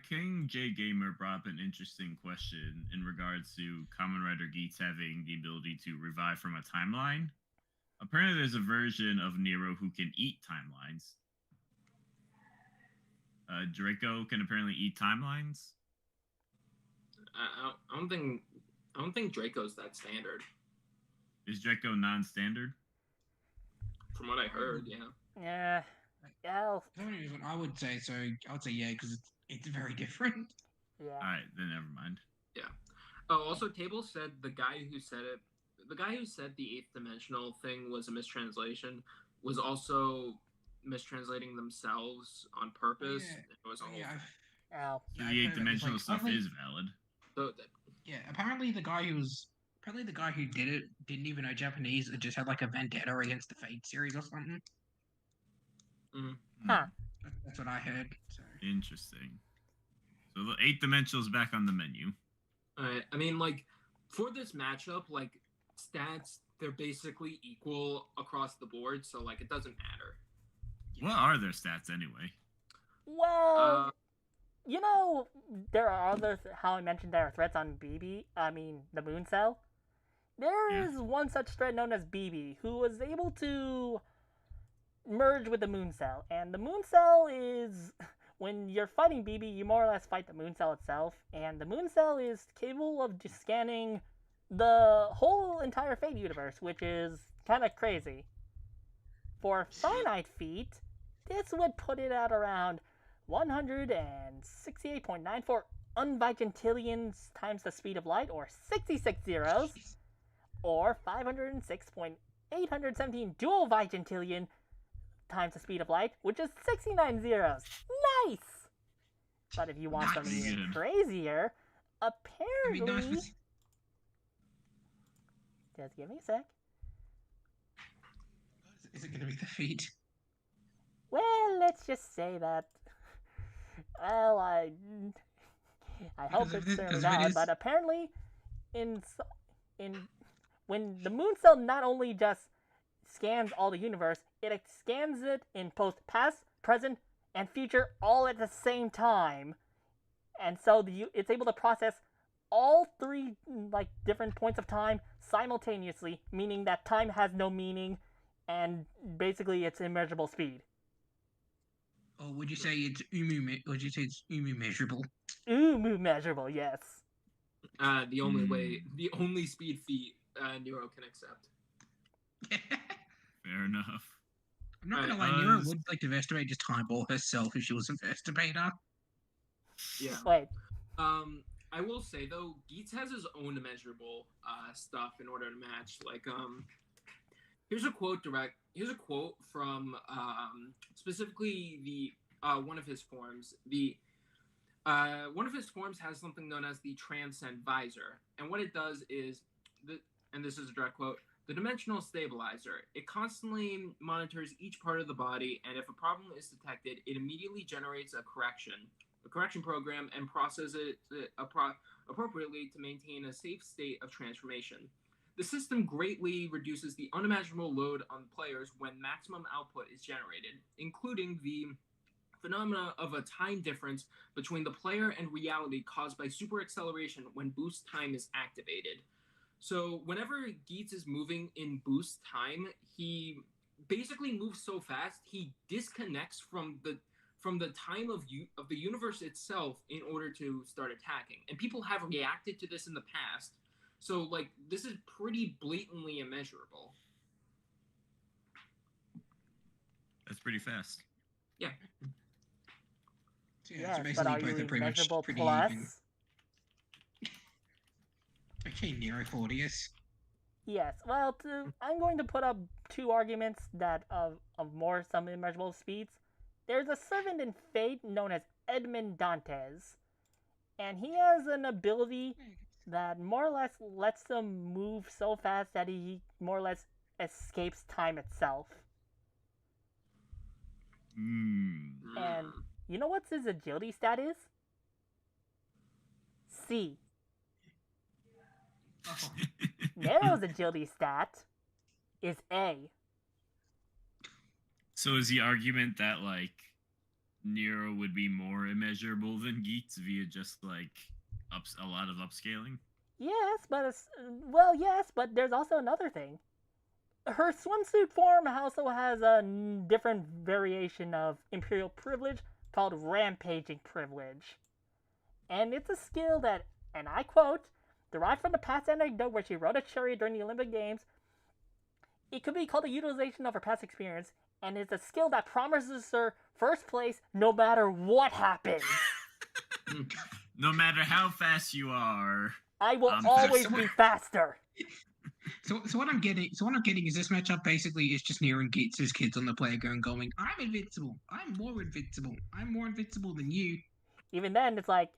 King J Gamer brought up an interesting question in regards to Kamen Rider Geats having the ability to revive from a timeline. Apparently, there's a version of Nero who can eat timelines. Draco can apparently eat timelines. I don't think Draco's that standard. Is Draco non-standard? From what I heard, yeah. Yeah. Well, For some reason, I would say so. I would say yeah, because it's very different. yeah. All right, then never mind. Oh, also, Table said the guy who said it the guy who said the eighth dimensional thing was a mistranslation was also mistranslating themselves on purpose. Yeah. It was a whole Yeah, thing. Ow. So yeah, the I've heard about this. 8-dimensional Like, stuff apparently, is valid. So yeah, apparently the guy who did it didn't even know Japanese. It just had like a vendetta against the Fate series or something. Huh. That's what I heard. So. Interesting. So the 8-dimensional is back on the menu. Alright, I mean, like, for this matchup, like, stats, they're basically equal across the board, so, like, it doesn't matter. What are their stats anyway? Well, you know, there are other, how I mentioned there are threats on the Moon Cell. There is one such threat known as BB, who was able to merge with the Moon Cell. And the Moon Cell is, when you're fighting BB, you more or less fight the Moon Cell itself. And the Moon Cell is capable of just scanning the whole entire Fate universe, which is kind of crazy. For finite feet, this would put it at around 168.94 unvigentillions times the speed of light, or 66 zeros, or 506.817 dual vigentillion times the speed of light, which is 69 zeros. Nice! But if you want something even crazier, apparently... Just give me a sec. Is it going to be the feet? Well, let's just say that... Well, I hope it's turned out, but apparently, when the Moon Cell not only just scans all the universe, it scans it in both past, present, and future all at the same time, and so it's able to process all three different points of time simultaneously, meaning that time has no meaning, and basically it's immeasurable speed. Or would you say it's umu measurable? Umu measurable, yes. The only speed feat Nero can accept. Fair enough. I'm not gonna lie, Nero would like to devastate just time ball herself if she was a Vestibator. Yeah. Wait. I will say though, Geats has his own immeasurable stuff in order to match. Like, here's a quote from specifically the one of his forms. One of his forms has something known as the Transcend Visor, and what it does is and this is a direct quote: the dimensional stabilizer. It constantly monitors each part of the body, and if a problem is detected, it immediately generates a correction program, and processes it appropriately to maintain a safe state of transformation. The system greatly reduces the unimaginable load on players when maximum output is generated, including the phenomena of a time difference between the player and reality caused by super acceleration when boost time is activated. So whenever Geats is moving in boost time, he basically moves so fast he disconnects from the time of the universe itself in order to start attacking. And people have reacted to this in the past. So, like, this is pretty blatantly immeasurable. That's pretty fast. Yeah. So, yes, so but are you immeasurable plus? Even. Okay, Nero Claudius. Yes, well, I'm going to put up two arguments that of more some immeasurable speeds. There's a servant in Fate known as Edmund Dantes, and he has an ability that more or less lets him move so fast that he more or less escapes time itself. And you know what his agility stat is? C. Oh. Nero's agility stat is A. So is the argument that, like, Nero would be more immeasurable than Geats via just, like, a lot of upscaling? Yes, but there's also another thing. Her swimsuit form also has a different variation of Imperial Privilege called Rampaging Privilege. And it's a skill that, and I quote, derived from the past anecdote where she rode a chariot during the Olympic Games. It could be called a utilization of her past experience, and it's a skill that promises her first place no matter what happens. No matter how fast you are, I will always be faster. So what I'm getting is this matchup basically is just Nero and Geats' kids on the playground going, I'm invincible. I'm more invincible. I'm more invincible than you. Even then, it's like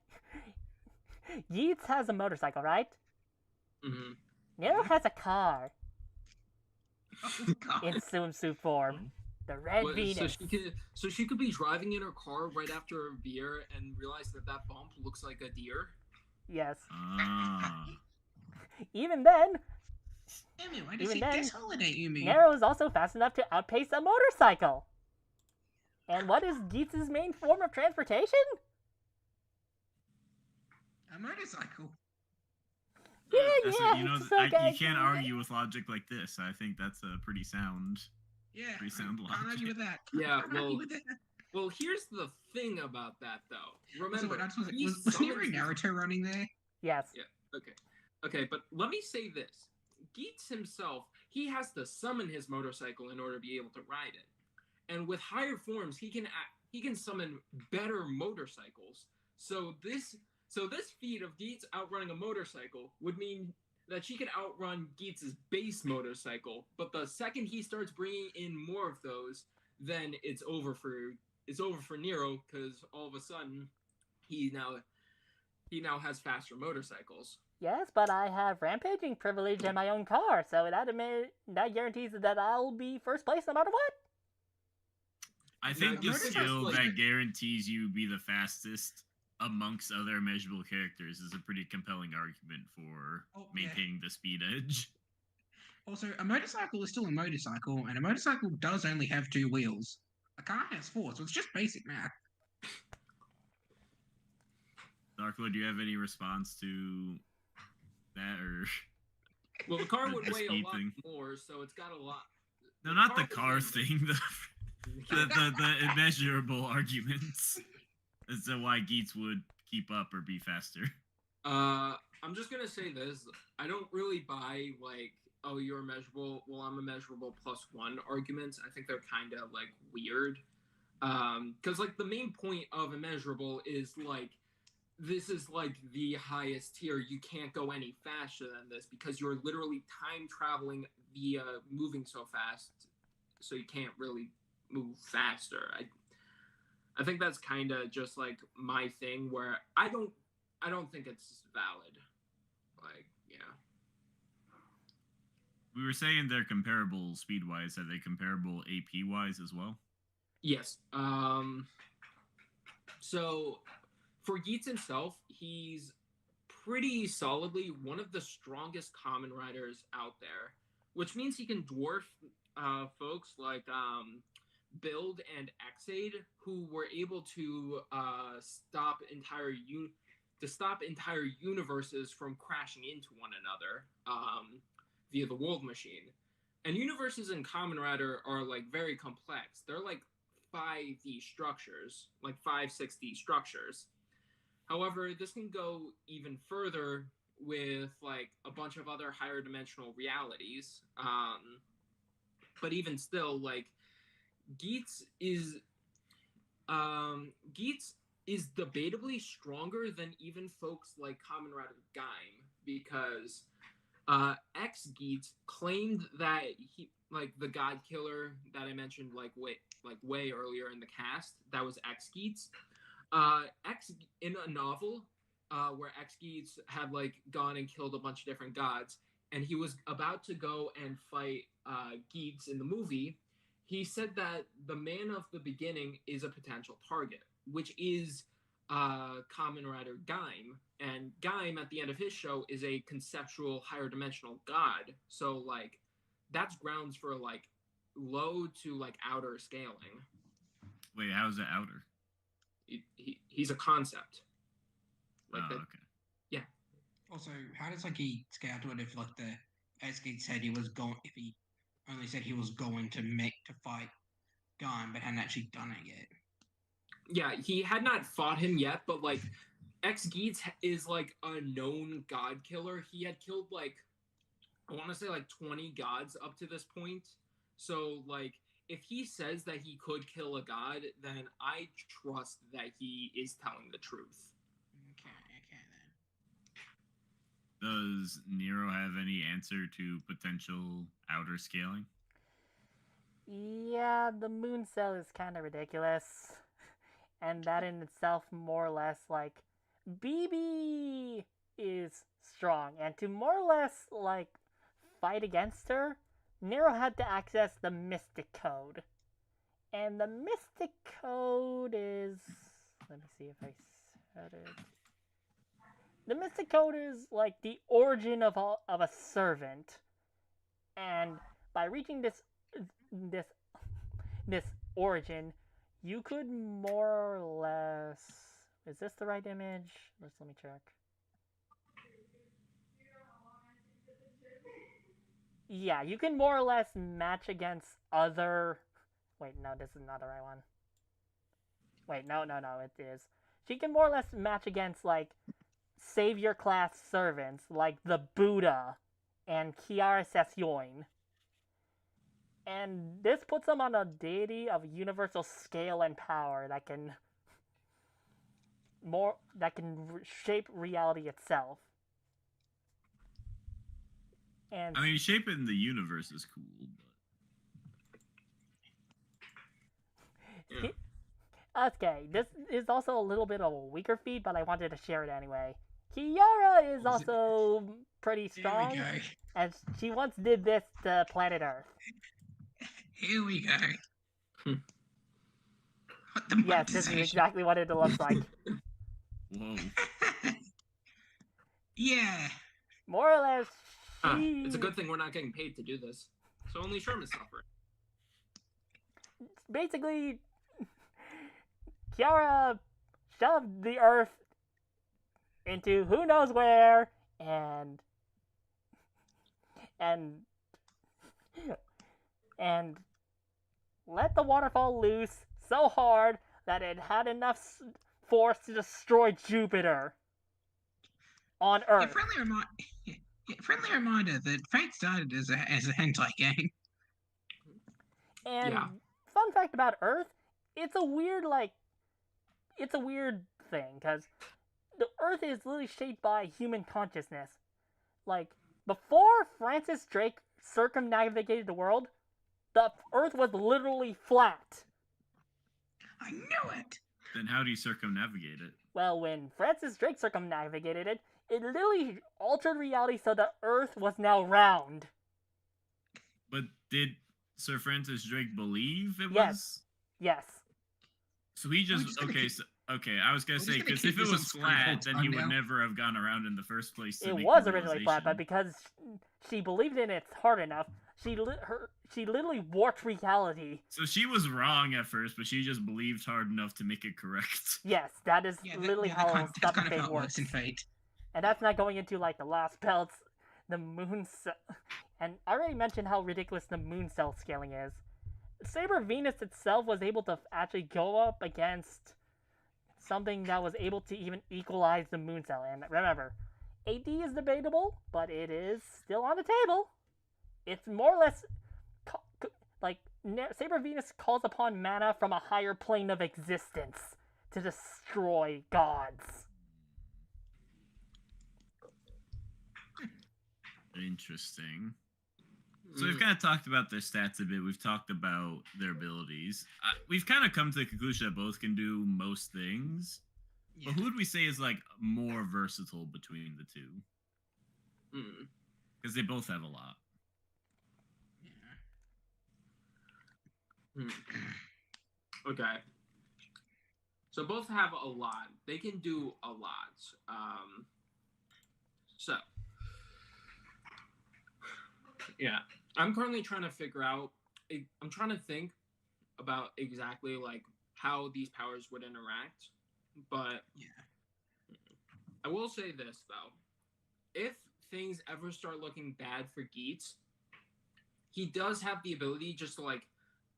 Yeats has a motorcycle, right? Mm-hmm. Nero has a car Oh god. in swimsuit form. The Red Venus. So she could be driving in her car right after a beer and realize that bump looks like a deer. Yes. Ah. Even then, Emu, I just see this holiday, Emu. Nero is also fast enough to outpace a motorcycle. And what is Geats' main form of transportation? A motorcycle. Yeah, You know, okay. you can't argue with logic like this. I think that's a pretty sound. Yeah, Pretty sound can't logic. argue with that. Yeah, Can't argue with that. Well, here's the thing about that, though. Remember, was Nero Naruto running there? Yes. Yeah. Okay, but let me say this: Geats himself, he has to summon his motorcycle in order to be able to ride it, and with higher forms, he can summon better motorcycles. So this feat of Geats outrunning a motorcycle would mean that she could outrun Geats' base motorcycle, but the second he starts bringing in more of those, then it's over for Nero, because all of a sudden he now has faster motorcycles. Yes, but I have rampaging privilege in my own car, so that guarantees that I'll be first place no matter what. I think Now, the skill that guarantees you be the fastest amongst other measurable characters is a pretty compelling argument for maintaining the speed edge. Also, a motorcycle is still a motorcycle, and a motorcycle does only have 2 wheels. A car has 4, so it's just basic math. Darklo, do you have any response to that, or? Well, the car would weigh a lot more, so it's got a lot. No, not the car thing. The immeasurable arguments as to why Geats would keep up or be faster. I'm just gonna say this: I don't really buy like, oh, you're immeasurable, well, I'm immeasurable +1 arguments. I think they're kind of like weird. Because like the main point of immeasurable is like, this is like the highest tier. You can't go any faster than this because you're literally time traveling via moving so fast, so you can't really move faster. I think that's kind of just like my thing, where I don't think it's valid. Like, yeah. We were saying they're comparable speed-wise. Are they comparable AP-wise as well? Yes. So for Geats himself, he's pretty solidly one of the strongest Kamen riders out there, which means he can dwarf folks like Build and Xaid, who were able to stop entire universes from crashing into one another via the World Machine. And universes in Kamen Rider are like very complex. They're like 5D structures, like 5-6D structures. However, this can go even further with like a bunch of other higher dimensional realities. But even still, like Geats is debatably stronger than even folks like Kamen Rider Gaim, because X Geats claimed that he, like the God Killer that I mentioned way earlier in the cast, that was X Geats. X in a novel where X Geats had like gone and killed a bunch of different gods, and he was about to go and fight Geats in the movie. He said that the man of the beginning is a potential target, which is Kamen Rider Gaim. And Gaim, at the end of his show, is a conceptual higher dimensional god. So, like, that's grounds for, like, low to, like, outer scaling. Wait, how's it outer? He's a concept. Like okay. Yeah. Also, how does, like, he scale to it if, like, as Geats said, if he only said he was going to fight Gaim, but hadn't actually done it yet? Yeah, he had not fought him yet, but, like, X Geats is like a known god killer. He had killed like, I want to say like 20 gods up to this point. So like, if he says that he could kill a god, then I trust that he is telling the truth. Okay then. Does Nero have any answer to potential outer scaling? Yeah, the moon cell is kind of ridiculous. And that in itself, more or less, like, BB is strong. And to more or less, like, fight against her, Nero had to access the Mystic Code. And the Mystic Code is... Let me see if I said it. The Mystic Code is like the origin of a servant, and by reaching this origin, you could more or less. Is this the right image? Let me check. Yeah, you can more or less match against other. Wait, no, this is not the right one. Wait, no, it is. She can more or less match against like savior class servants like the Buddha and Kiara Sesyoin. And this puts them on a deity of universal scale and power that can shape reality itself. And I mean, shaping the universe is cool, Yeah. Okay, this is also a little bit of a weaker feat, but I wanted to share it anyway. Kiara is also pretty strong, Here we go. and she once did this to planet Earth. Here we go. What the Yes, this is exactly what it looks like. Whoa. Yeah. More or less, It's a good thing we're not getting paid to do this. So only Sherman's suffering. Basically, Kiara shoved the Earth into who knows where, and let the waterfall loose so hard that it had enough force to destroy Jupiter on Earth. Friendly reminder that Fate started as a hentai gang. And Yeah. fun fact about Earth, it's a weird thing, because the Earth is literally shaped by human consciousness. Like, before Francis Drake circumnavigated the world, the Earth was literally flat. I knew it. Then how do you circumnavigate it? Well, when Francis Drake circumnavigated it, it literally altered reality so the Earth was now round. But did Sir Francis Drake believe it Yes. was? Yes. So he just okay. I was gonna say, because if it was flat, then he would never have gone around in the first place. It was originally flat, but because she believed in it hard enough, she literally warped reality. So she was wrong at first, but she just believed hard enough to make it correct. Yes, that is literally how that's stuff in Fate works. In Fate. And that's not going into like the last belts, the moon cell, and I already mentioned how ridiculous the moon cell scaling is. Saber Venus itself was able to actually go up against something that was able to even equalize the moon cell. And remember, AD is debatable, but it is still on the table. It's more or less like Saber Venus calls upon mana from a higher plane of existence to destroy gods. Interesting. So we've kind of talked about their stats a bit. We've talked about their abilities. We've kind of come to the conclusion that both can do most things. Yeah. But who would we say is like more versatile between the two? Because they both have a lot. Yeah. Okay. So both have a lot. They can do a lot. Yeah. I'm currently trying to figure out. I'm trying to think about exactly like how these powers would interact. But yeah, I will say this though: if things ever start looking bad for Geats, he does have the ability just to like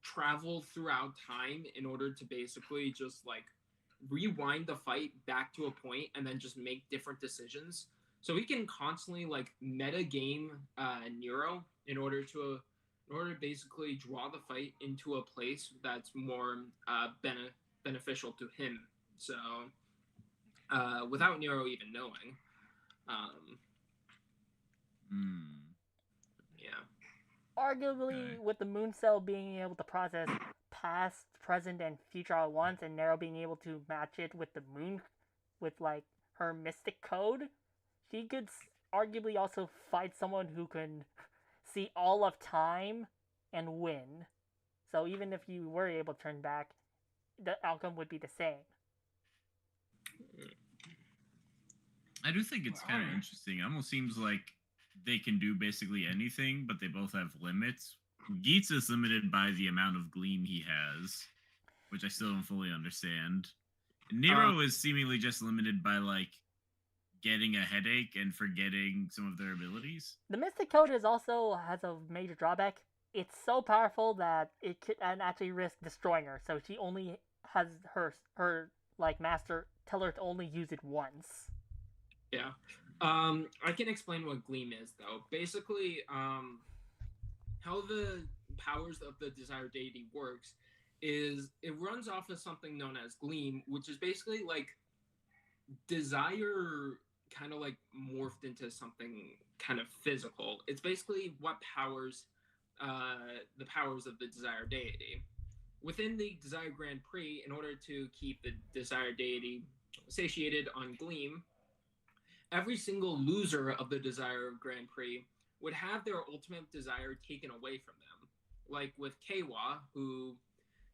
travel throughout time in order to basically just like rewind the fight back to a point and then just make different decisions. So he can constantly like meta game Nero in order to basically draw the fight into a place that's more beneficial to him. So without Nero even knowing. Yeah. Arguably, Okay. with the moon cell being able to process past, present, and future at once, and Nero being able to match it with the moon, with like her mystic code, she could arguably also fight someone who can see all of time and win. So even if you were able to turn back, the outcome would be the same. I do think it's kind of interesting. It almost seems like they can do basically anything, but they both have limits. Geats is limited by the amount of gleam he has, which I still don't fully understand. Nero is seemingly just limited by like getting a headache and forgetting some of their abilities. The Mystic Code is also has a major drawback. It's so powerful that it could and actually risk destroying her. So she only has her like master tell her to only use it once. Yeah. I can explain what Gleam is though. Basically, how the powers of the Desire Deity works is it runs off of something known as Gleam, which is basically like desire kind of like morphed into something kind of physical. It's basically what powers the powers of the Desire Deity. Within the Desire Grand Prix, in order to keep the Desire Deity satiated on Gleam, every single loser of the Desire Grand Prix would have their ultimate desire taken away from them. Like with Keiwa, who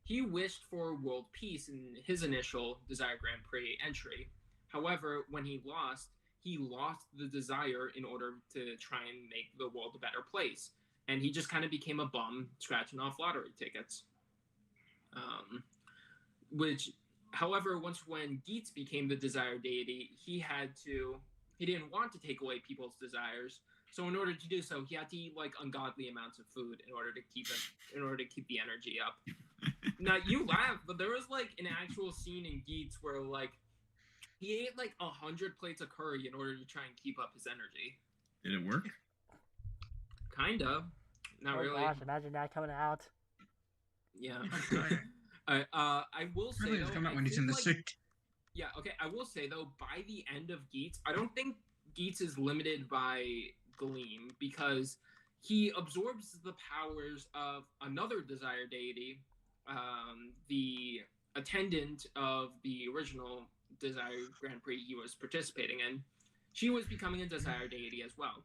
he wished for world peace in his initial Desire Grand Prix entry. However, when he lost the desire in order to try and make the world a better place. And he just kind of became a bum scratching off lottery tickets. Which, however, when Geats became the Desire Deity, he didn't want to take away people's desires. So in order to do so, he had to eat like ungodly amounts of food in order to keep the energy up. Now you laugh, but there was like an actual scene in Geats where like he ate like 100 plates of curry in order to try and keep up his energy. Did it work? Kind of. Not really. Gosh, imagine that coming out. Yeah. I will say though, come out when he's in the suit. Yeah, okay. I will say though, by the end of Geats, I don't think Geats is limited by Gleam because he absorbs the powers of another Desire Deity, the attendant of the original Desire Grand Prix he was participating in. She was becoming a Desire Deity as well.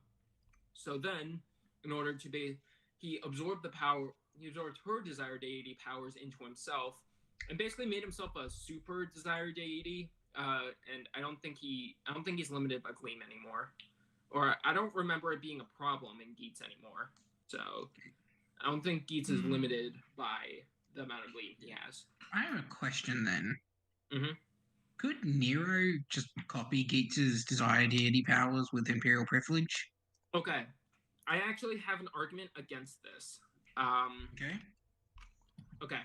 So then, in order to be, he absorbed her Desire Deity powers into himself, and basically made himself a super Desire Deity. And I don't think he's limited by Gleam anymore, or I don't remember it being a problem in Geats anymore. So I don't think Geats is limited by the amount of Gleam he has. I have a question then. Mm-hmm. Could Nero just copy Geats' Desire Deity powers with Imperial Privilege? Okay, I actually have an argument against this. Okay.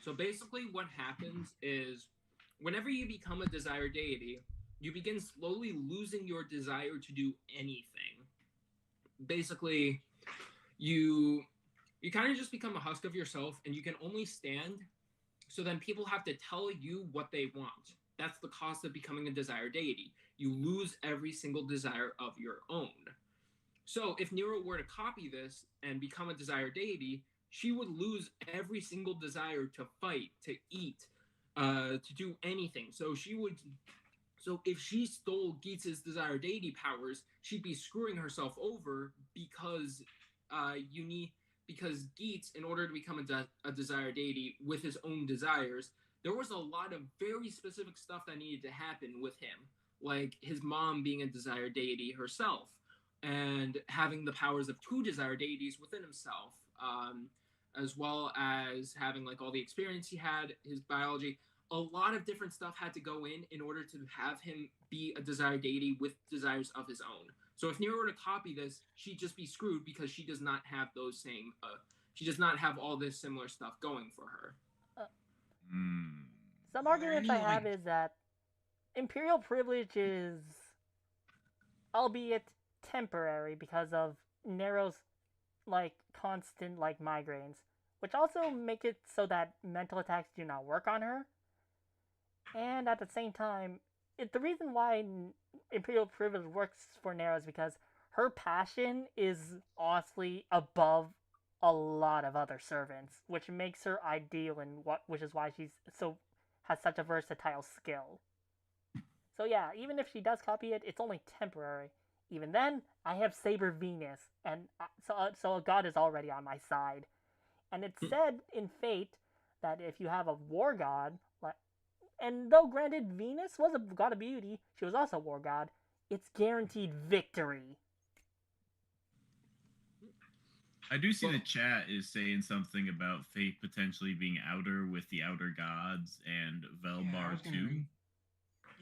So basically what happens is whenever you become a Desire Deity, you begin slowly losing your desire to do anything. Basically, you kind of just become a husk of yourself and you can only stand, so then people have to tell you what they want. That's the cost of becoming a Desire Deity. You lose every single desire of your own. So if Nero were to copy this and become a Desire Deity, she would lose every single desire to fight, to eat, to do anything. So if she stole Geats' Desire Deity powers, she'd be screwing herself over because Geats, in order to become a Desire Deity with his own desires, there was a lot of very specific stuff that needed to happen with him, like his mom being a Desire Deity herself, and having the powers of two Desire Deities within himself, as well as having like all the experience he had, his biology. A lot of different stuff had to go in order to have him be a Desire Deity with desires of his own. So if Nero were to copy this, she'd just be screwed because she does not have those same. She does not have all this similar stuff going for her. Some arguments I have is that Imperial Privilege is, albeit temporary, because of Nero's like constant like migraines, which also make it so that mental attacks do not work on her. And at the same time, the reason why Imperial Privilege works for Nero is because her passion is honestly above a lot of other servants, which makes her ideal which is why she's so has such a versatile skill. So yeah, even if she does copy it, it's only temporary. Even then, I have Saber Venus, and so a god is already on my side. And it's said in Fate that if you have a war god, and though granted Venus was a god of beauty, she was also a war god, it's guaranteed victory. I do see the chat is saying something about Fate potentially being outer with the outer gods and Velbar too.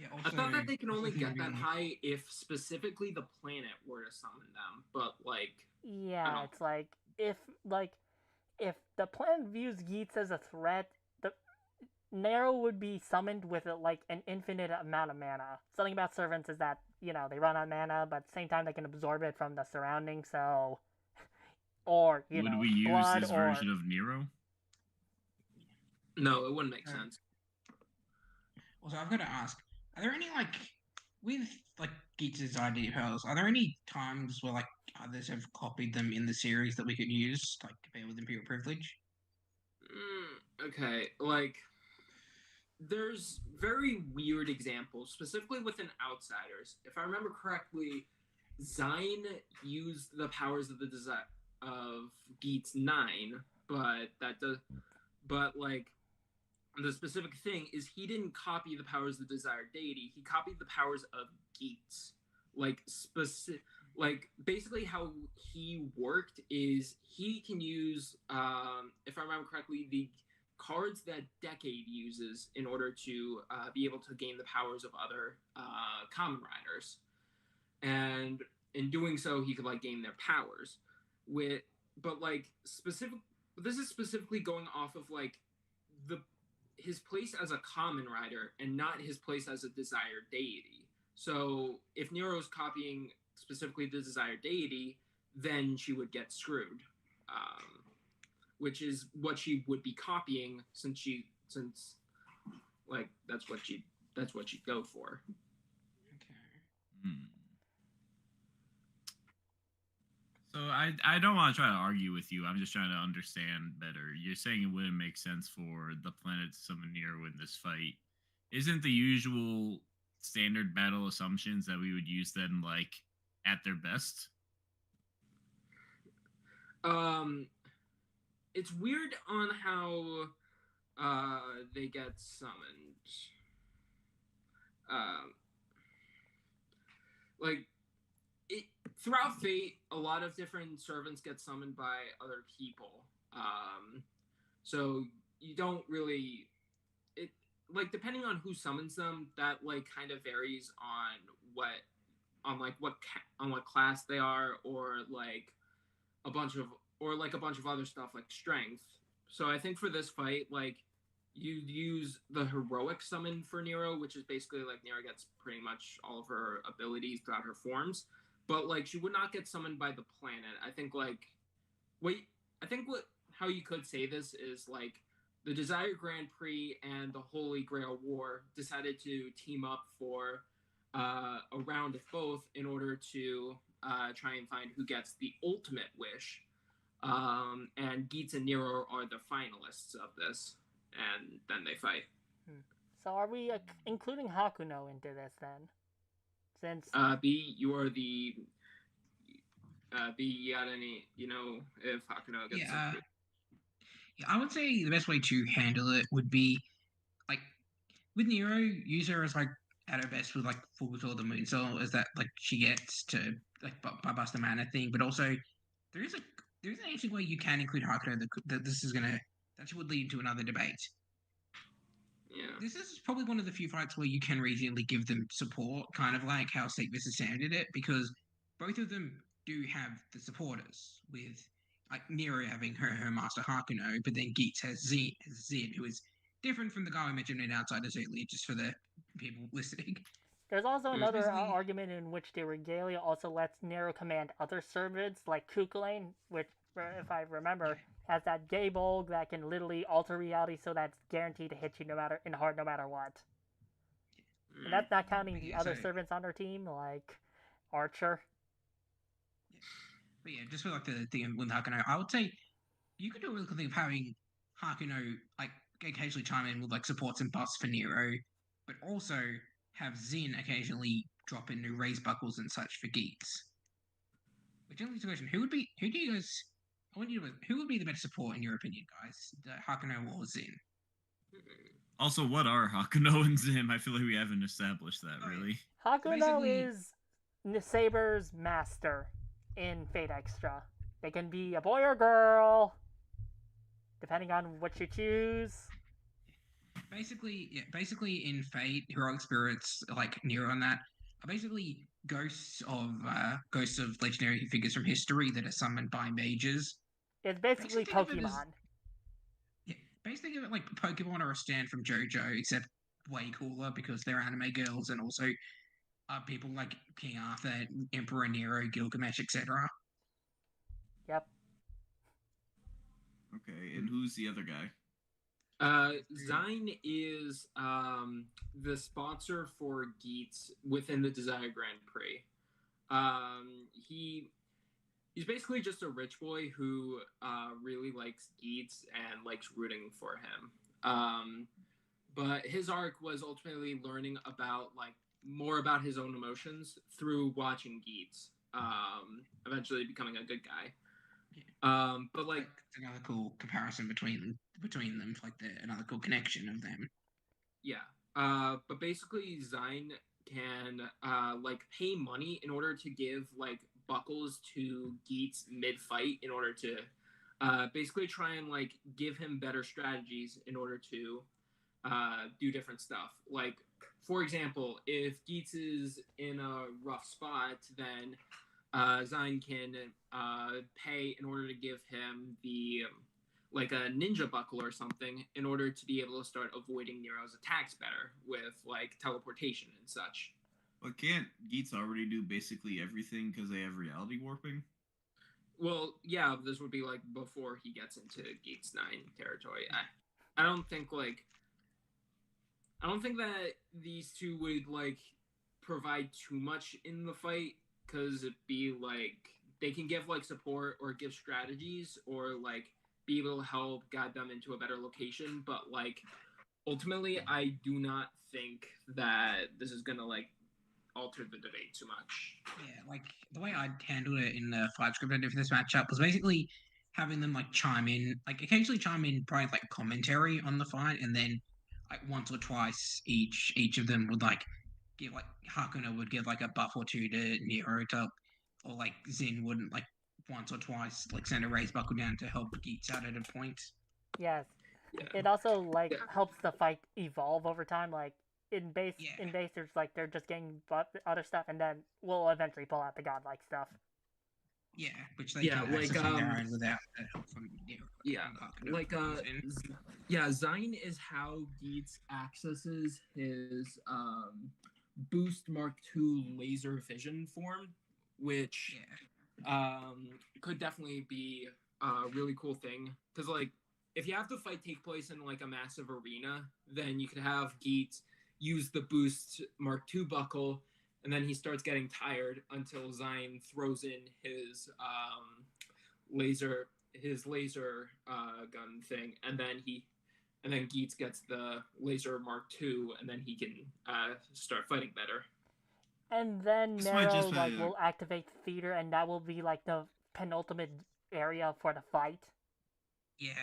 Yeah, I thought that they can only get that high if specifically the planet were to summon them, but like yeah, it's like if the planet views Geats as a threat, the Nero would be summoned with like an infinite amount of mana. Something about servants is that they run on mana, but at the same time they can absorb it from the surroundings. So, or would we use blood this version of Nero? No, it wouldn't make sense. Also, I've got to ask: are there any with Geats' ID powers? Are there any times where others have copied them in the series that we could use, compare with Imperial Privilege? Okay, there's very weird examples, specifically within Outsiders. If I remember correctly, Zine used the powers of Geats 9, but the specific thing is he didn't copy the powers of the desired deity. He copied the powers of Geats. Basically how he worked is he can use, if I remember correctly, the cards that Decade uses in order to be able to gain the powers of other Kamen Riders. And in doing so, he could gain their powers. This is specifically going off of his place as a Kamen Rider and not his place as a desired deity. So if Nero's copying specifically the desired deity, then she would get screwed, which is what she would be copying since that's what she'd go for. Okay. So I don't want to try to argue with you. I'm just trying to understand better. You're saying it wouldn't make sense for the planet to summon Nero in this fight. Isn't the usual standard battle assumptions that we would use them at their best? It's weird on how they get summoned. Throughout Fate, a lot of different servants get summoned by other people. So you don't really depending on who summons them, that kind of varies on what class they are, or a bunch of other stuff like strength. So I think for this fight, you use the heroic summon for Nero, which is basically Nero gets pretty much all of her abilities throughout her forms, but she would not get summoned by the planet. I think how you could say this is the Desire Grand Prix and the Holy Grail War decided to team up for a round of both in order to try and find who gets the ultimate wish. And Geats and Nero are the finalists of this, and then they fight. So are we including Hakuno into this then? Since B, you are the B. You got any? If Hakuno gets yeah, I would say the best way to handle it would be with Nero, use her as at her best with Full Before the Moon Soul, as that she gets to bust the mana thing, but also there is an actually way you can include Hakuno that would lead to another debate. Yeah. This is probably one of the few fights where you can reasonably give them support, kind of like how State vs. Sam did it, because both of them do have the supporters, with Nero having her master Hakuno, but then Geats has Zid, who is different from the guy I mentioned in Outsiders earlier, just for the people listening. There's also another argument in which the Regalia also lets Nero command other servants, like Kukulane, which, if I remember, has that gay bulg that can literally alter reality, so that's guaranteed to hit you no matter what. And that's not counting the other servants on her team, like Archer. But yeah, just for like the thing with Hakuno, I would say you could do a really cool thing of having Hakuno like occasionally chime in with like supports and buffs for Nero, but also have Zin occasionally drop in new raise buckles and such for Geats. Which only leads to the question: who do you guys? I want you to who would be the better support in your opinion, guys? The Hakuno or Zin? Also, what are Hakuno and Zim? I feel like we haven't established that Oh, yeah. really. Hakuno basically- is Saber's master in Fate Extra. They can be a boy or girl, depending on what you choose. Basically in Fate, heroic spirits like Nero and that are basically ghosts of legendary figures from history that are summoned by mages. It's basically Basically, think of it as- Pokemon. Yeah, basically think of it like Pokemon or a stand from JoJo, except way cooler because they're anime girls and also people like King Arthur, Emperor Nero, Gilgamesh, etc. Yep. Okay, and who's the other guy? Zine is the sponsor for Geats within the Desire Grand Prix. He's basically just a rich boy who really likes Geats and likes rooting for him. But his arc was ultimately learning about more about his own emotions through watching Geats. Eventually becoming a good guy. But like It's another cool comparison between them, like another cool connection of them. yeah. But basically Zine can pay money in order to give buckles to Geats mid fight in order to basically try and give him better strategies in order to do different stuff. Like for example, if Geats is in a rough spot, then Zine can pay in order to give him the a ninja buckle or something in order to be able to start avoiding Nero's attacks better with teleportation and such. But can't Geats already do basically everything because they have reality warping? Well, yeah, this would be before he gets into Geats 9 territory. I don't think that these two would provide too much in the fight, because it'd be they can give support or give strategies or be able to help guide them into a better location, but ultimately I do not think that this is gonna alter the debate too much. Yeah, the way I handled it in the fight script I did for this matchup was basically having them occasionally chime in, probably commentary on the fight, and then once or twice each of them would give Hakuno would give a buff or two to Nero to, or Zin wouldn't once or twice send a raise buckle down to help Geats out at a point. Yes. Yeah. It also helps the fight evolve over time. In base, there's they're just getting other stuff, and then we'll eventually pull out the godlike stuff. Yeah, which they can access on their own without the help from Nero. Zine is how Geats accesses his Boost Mark II laser vision form, which could definitely be a really cool thing. Because if you have the fight take place in a massive arena, then you could have Geats use the Boost Mark II buckle, and then he starts getting tired until Zine throws in his laser gun thing, and then Geats gets the laser Mark II, and then he can start fighting better. And then Nero will activate theater, and that will be the penultimate area for the fight. Yeah,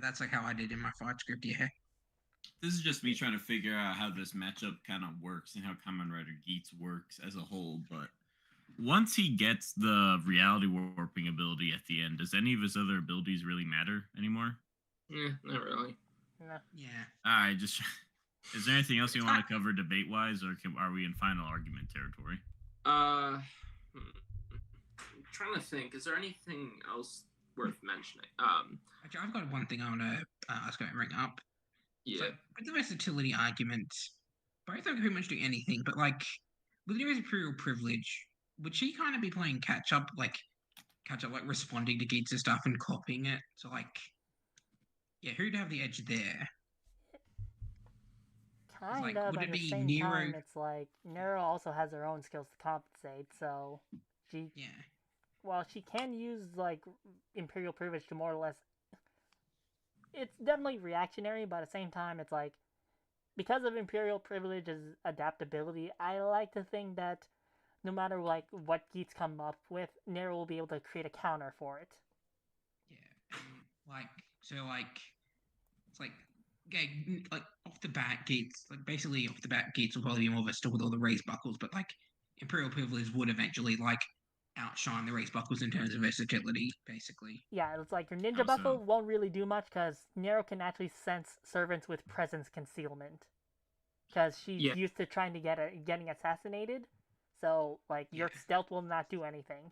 that's how I did in my fight script. Yeah. This is just me trying to figure out how this matchup kind of works and how Kamen Rider Geats works as a whole. But once he gets the reality warping ability at the end, does any of his other abilities really matter anymore? Not really. No. Yeah. All right, just is there anything else you want to cover debate-wise, or are we in final argument territory? I'm trying to think. Is there anything else worth mentioning? Actually, I've got one thing I want to bring up. Yeah. So, with the versatility argument, both don't pretty much do anything, but with Nero's Imperial Privilege, would she kind of be playing catch up, responding to Geats' stuff and copying it? So, who'd have the edge there? Kind of, would at it the be same Nero? time, it's Nero also has her own skills to compensate, so... Yeah. Well, she can use like Imperial privilege to more or less. It's definitely reactionary, but at the same time, it's like because of Imperial privilege's adaptability, I like to think that no matter like what Geats come up with, Nero will be able to create a counter for it. Yeah. It's like, okay, like off the bat, Geats, like basically off the bat, Geats will probably be more versatile with all the raised buckles, but like Imperial privilege would eventually like outshine the raised buckles in terms of versatility, basically. Yeah, it's like your ninja How buckle so? won't really do much because Nero can actually sense servants with presence concealment. Because she's Yeah. used to trying to getting assassinated, so like Yeah. your stealth will not do anything.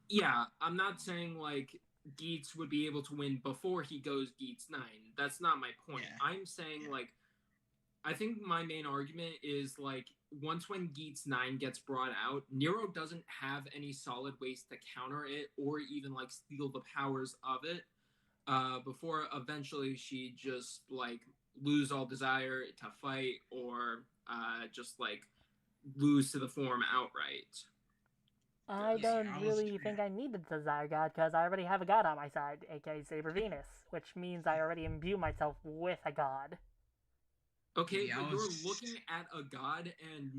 Yeah, I'm not saying like Geats would be able to win before he goes Geats 9. That's not my point. Yeah. I'm saying like I think my main argument is like once when Geats 9 gets brought out, Nero doesn't have any solid ways to counter it or even like steal the powers of it. Before eventually she just like lose all desire to fight or just like lose to the form outright. I Yeah, don't I was. really think I need the Desire God because I already have a god on my side, aka Saber Venus, which means I already imbue myself with a god. Okay, Yeah, but I you're was. looking at a god, and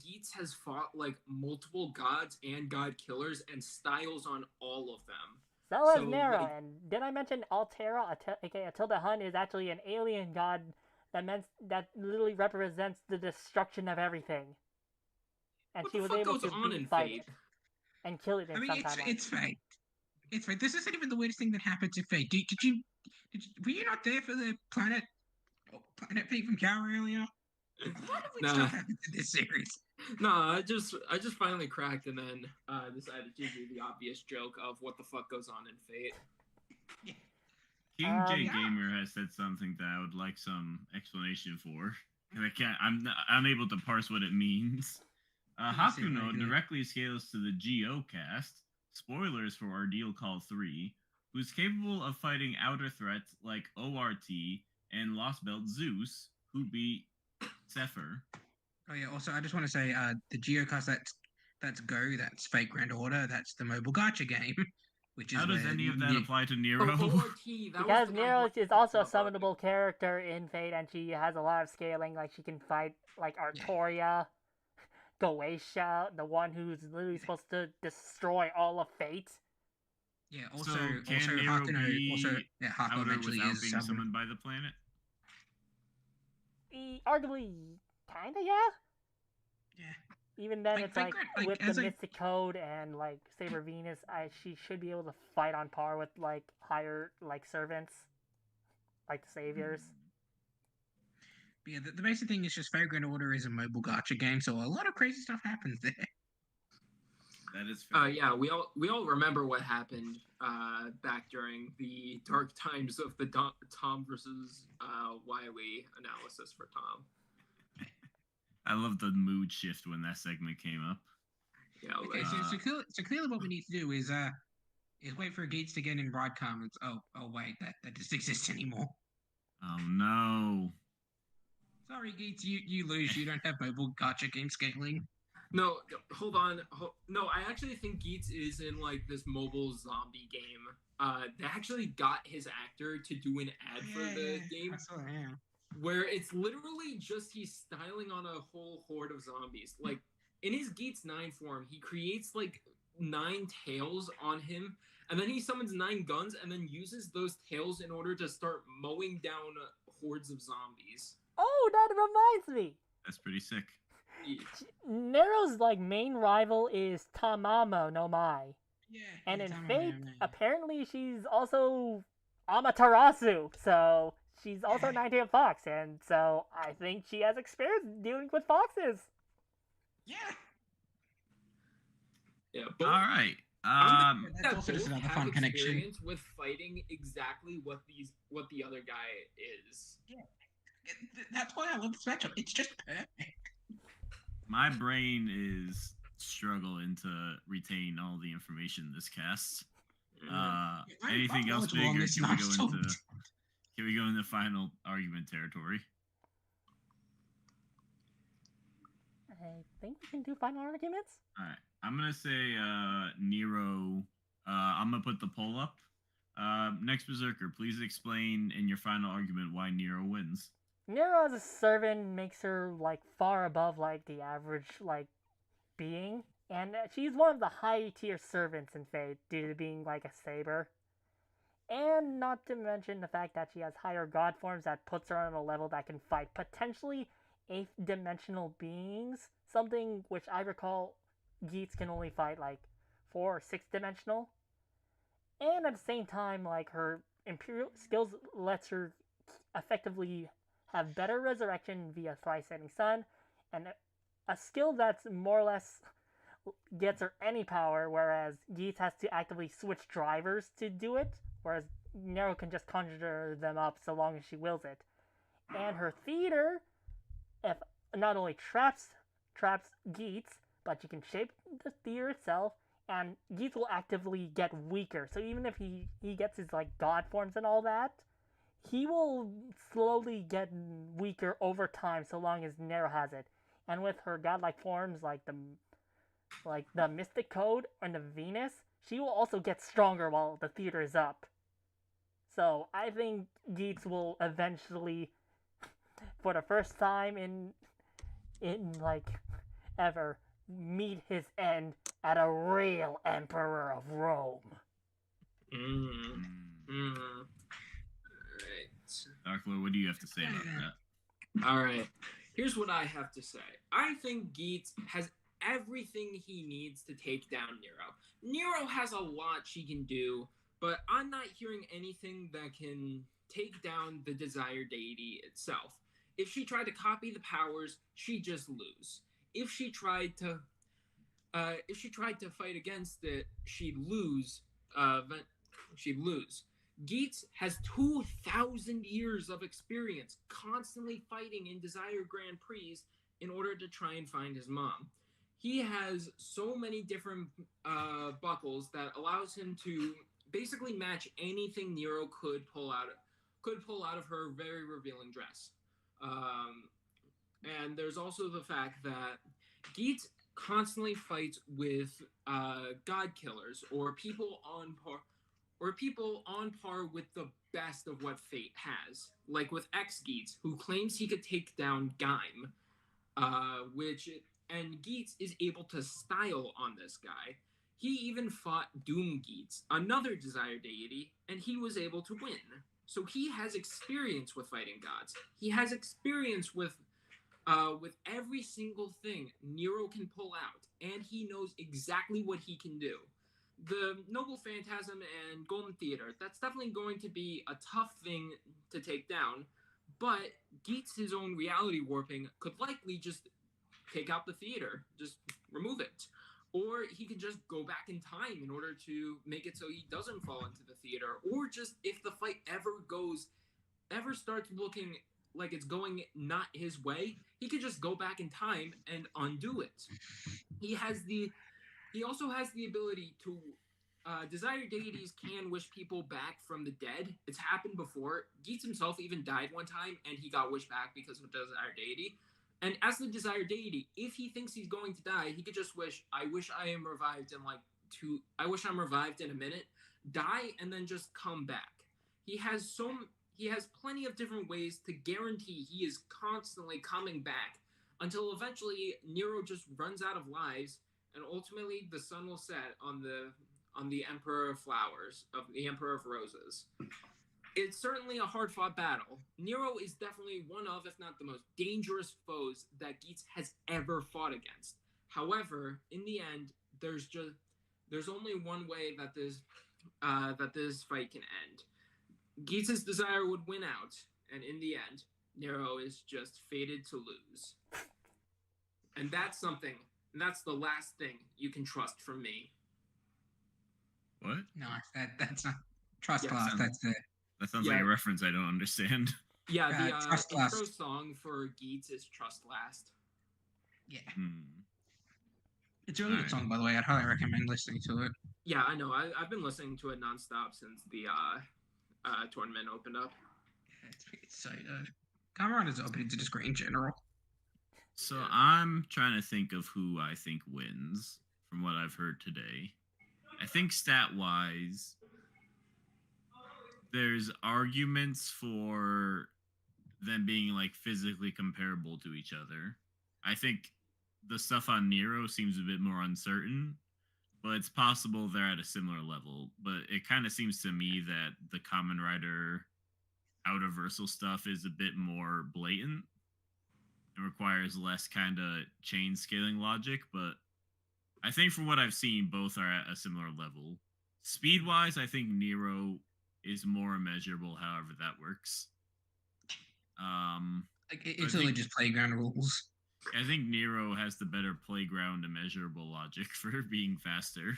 Geats has fought like multiple gods and god killers and styles on all of them. So has So, Nero, like, and did I mention Altera, aka Atilda Hun, is actually an alien god that literally represents the destruction of everything, and what she the was fuck able goes to on in fight Fate? it and kill it I in mean, some it's timelines. it's fate. It's fate. This isn't even the weirdest thing that happened to Fate. Were you not there for the Planet Fate from Cow earlier? A lot of weird Nah, stuff happens in this series. nah. I just finally cracked and then decided to do the obvious joke of what the fuck goes on in Fate. Yeah. King J Yeah. Gamer has said something that I would like some explanation for, and I'm unable to parse what it means. Let me see if I Hakuno can- directly scales to the Geo cast. Spoilers for Ordeal Call 3, who's capable of fighting outer threats like ORT and Lost Belt Zeus, who beat Zephyr. Oh yeah. Also, I just want to say, the Geocast that's Go, that's Fate Grand Order, that's the mobile gacha game, which is How does where any of that apply to Oh, Nero? ORT, that Because was the guy Nero who is also a talked about summonable character in Fate, and she has a lot of scaling. Like she can fight like Artoria, Goetia, the one who's literally supposed to destroy all of Fate. Yeah. So Also, can Nero Hakuno. be Also, yeah, Hakuno outer eventually without is being summoned by the planet? Arguably, kinda, yeah. Yeah. Even then, Like, it's Fate like Grand- with the as a- Mystic Code and like Saber Venus, she should be able to fight on par with like higher like servants, like the saviors. Yeah, the basic thing is just Fate Grand Order is a mobile gacha game, so a lot of crazy stuff happens there. That is fair. Yeah, we all remember what happened back during the dark times of the Tom versus Wiley analysis for Tom. I love the mood shift when that segment came up. Yeah, Okay, like, so clearly what we need to do is wait for Geats to get in Ride comments. Oh wait, that doesn't exist anymore. Oh no. Sorry, Geats, you lose. You don't have mobile gacha game scaling. no, hold on. No, I actually think Geats is in like this mobile zombie game. They actually got his actor to do an ad for the game. I saw that, yeah. Where it's literally just he's styling on a whole horde of zombies. Like in his Geats 9 form, he creates like 9 tails on him, and then he summons 9 guns and then uses those tails in order to start mowing down hordes of zombies. Oh, that reminds me. That's pretty sick. Nero's like main rival is Tamamo no Mai. Yeah. And yeah, in Tama, Fate, yeah. apparently she's also Amaterasu, so she's also Yeah. 19 Fox, and so I think she has experience dealing with foxes. Yeah. Yeah, All right. That's also just another fun connection. experience with fighting exactly what the other guy is. That's why I love this matchup. It's just perfect. My brain is struggling to retain all the information in this cast. Anything else big, or can we go into final argument territory? I think we can do final arguments. All right. I'm gonna say Nero. I'm gonna put the poll up. Next Berserker, please explain in your final argument why Nero wins. Nero as a servant makes her like far above like the average like being, and she's one of the high tier servants in Fate due to being like a saber. And not to mention the fact that she has higher god forms that puts her on a level that can fight potentially 8th dimensional beings, something which I recall Geats can only fight like 4 or 6 dimensional. And at the same time, like her imperial skills lets her effectively have better resurrection via Thrice Setting Sun, and a skill that's more or less gets her any power, whereas Geats has to actively switch drivers to do it, whereas Nero can just conjure them up so long as she wills it. And her theater, if not only traps Geats, but she can shape the theater itself, and Geats will actively get weaker. So even if he gets his like god forms and all that, he will slowly get weaker over time so long as Nero has it. And with her godlike forms like the Mystic Code and the Venus, she will also get stronger while the theater is up. So I think Geats will eventually, for the first time in like ever, meet his end at a real Emperor of Rome. Dark Lord, what do you have to say about that? All right. Here's what I have to say. I think Geats has everything he needs to take down Nero. Nero has a lot she can do, but I'm not hearing anything that can take down the Desire Deity itself. If she tried to copy the powers, she'd just lose. If she tried to fight against it, she'd lose. She'd lose. Geats has 2,000 years of experience constantly fighting in Desire Grand Prix in order to try and find his mom. He has so many different buckles that allows him to basically match anything Nero could pull out of her very revealing dress. And there's also the fact that Geats constantly fights with god killers or people on par with the best of what Fate has, like with Geats, who claims he could take down Gaim, and Geats is able to style on this guy. He even fought Doom Geats, another Desire Deity, and he was able to win. So he has experience with fighting gods. He has experience with every single thing Nero can pull out, and he knows exactly what he can do. The Noble Phantasm and Golden Theater, that's definitely going to be a tough thing to take down, but Geats' own reality warping could likely just take out the theater, just remove it. Or he could just go back in time in order to make it so he doesn't fall into the theater. Or just if the fight ever starts looking like it's going not his way, he could just go back in time and undo it. He also has the ability to Desire Deities can wish people back from the dead. It's happened before. Geats himself even died one time and he got wished back because of Desire Deity. And as the Desire Deity, if he thinks he's going to die, he could just wish, I wish I'm revived in a minute, die, and then just come back. He has plenty of different ways to guarantee he is constantly coming back until eventually Nero just runs out of lives, and ultimately the sun will set on the Emperor of Flowers, of the Emperor of Roses. It's certainly a hard-fought battle. Nero is definitely one of, if not the most dangerous foes that Geats has ever fought against. However, in the end, there's only one way that this fight can end. Geats' desire would win out, and in the end, Nero is just fated to lose. And that's the last thing you can trust from me. What? No, that's not trust class. That's it. That sounds like a reference I don't understand. Yeah, the Trust intro Last. song for Geats is Trust Last. Yeah. It's a really good song, by the way. I'd highly recommend listening to it. Yeah, I know. I've been listening to it nonstop since the tournament opened up. Yeah, it's so good. Kamen Rider's opening to just great in general. So I'm trying to think of who I think wins from what I've heard today. I think stat wise, there's arguments for them being like physically comparable to each other. I think the stuff on Nero seems a bit more uncertain, but it's possible they're at a similar level. But it kind of seems to me that the Kamen Rider Outerversal stuff is a bit more blatant and requires less kind of chain scaling logic. But I think from what I've seen, both are at a similar level. Speed wise, I think Nero is more immeasurable, however that works. It's really just playground rules. I think Nero has the better playground immeasurable logic for being faster.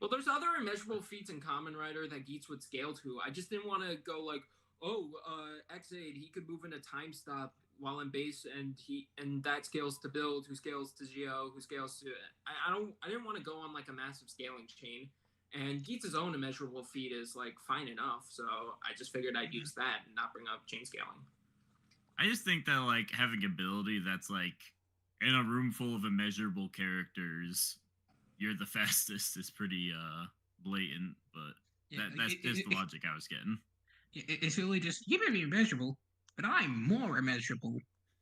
Well, there's other immeasurable feats in Kamen Rider that Geats would scale to. I just didn't want to go like, X8, he could move in a time stop while in base, and that scales to Build, who scales to Geo, who scales to. I didn't want to go on like a massive scaling chain. And Geats' own immeasurable feat is like fine enough, so I just figured I'd use that and not bring up chain scaling. I just think that like having ability that's like in a room full of immeasurable characters, you're the fastest is pretty blatant, but that's just the logic I was getting. It's really just, you may be immeasurable, but I'm more immeasurable.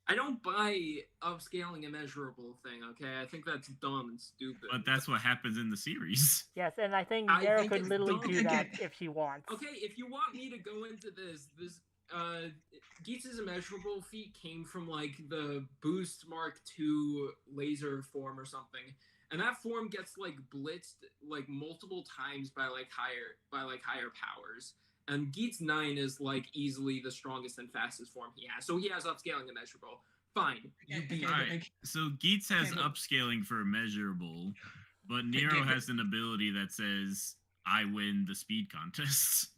I don't buy upscaling immeasurable thing, okay? I think that's dumb and stupid. But that's what happens in the series. Yes, and I think Nero could literally do that if she wants. Okay, if you want me to go into this Geats' immeasurable feat came from like the Boost Mark II laser form or something. And that form gets like blitzed like multiple times by higher powers. And Geats 9 is like easily the strongest and fastest form he has. So he has upscaling immeasurable. Fine. You beat Alright, so Geats has upscaling for immeasurable, but Nero has an ability that says, I win the speed contests.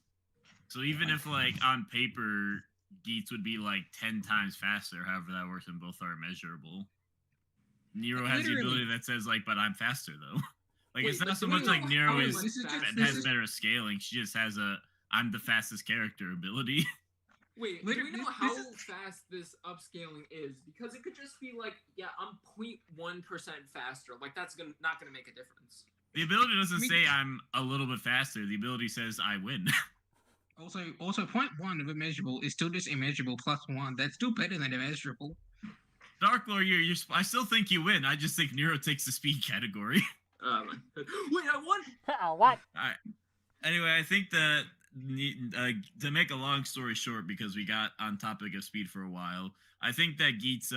So even if like on paper, Geats would be like 10 times faster, however that works, and both are immeasurable. Nero has the ability that says like, but I'm faster though. Like it's not so much like Nero has better scaling. She just has a I'm the fastest character ability. Wait, do we know how fast this upscaling is? Because it could just be like, yeah, I'm 0.1% faster. Like that's not gonna make a difference. The ability doesn't say I'm a little bit faster. The ability says I win. Also, 0.1 of immeasurable is still just immeasurable plus 1. That's still better than immeasurable. Dark Lord, I still think you win. I just think Nero takes the speed category. Wait, I won? What? Alright. Anyway, I think that to make a long story short, because we got on topic of speed for a while, I think that Geats'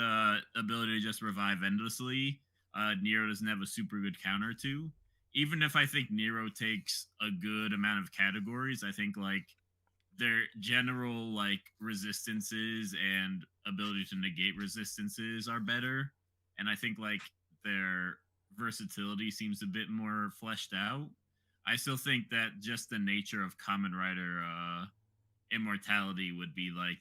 ability to just revive endlessly, Nero doesn't have a super good counter to. Even if I think Nero takes a good amount of categories, I think like their general like resistances and ability to negate resistances are better, and I think like their versatility seems a bit more fleshed out. I still think that just the nature of Kamen Rider immortality would be like,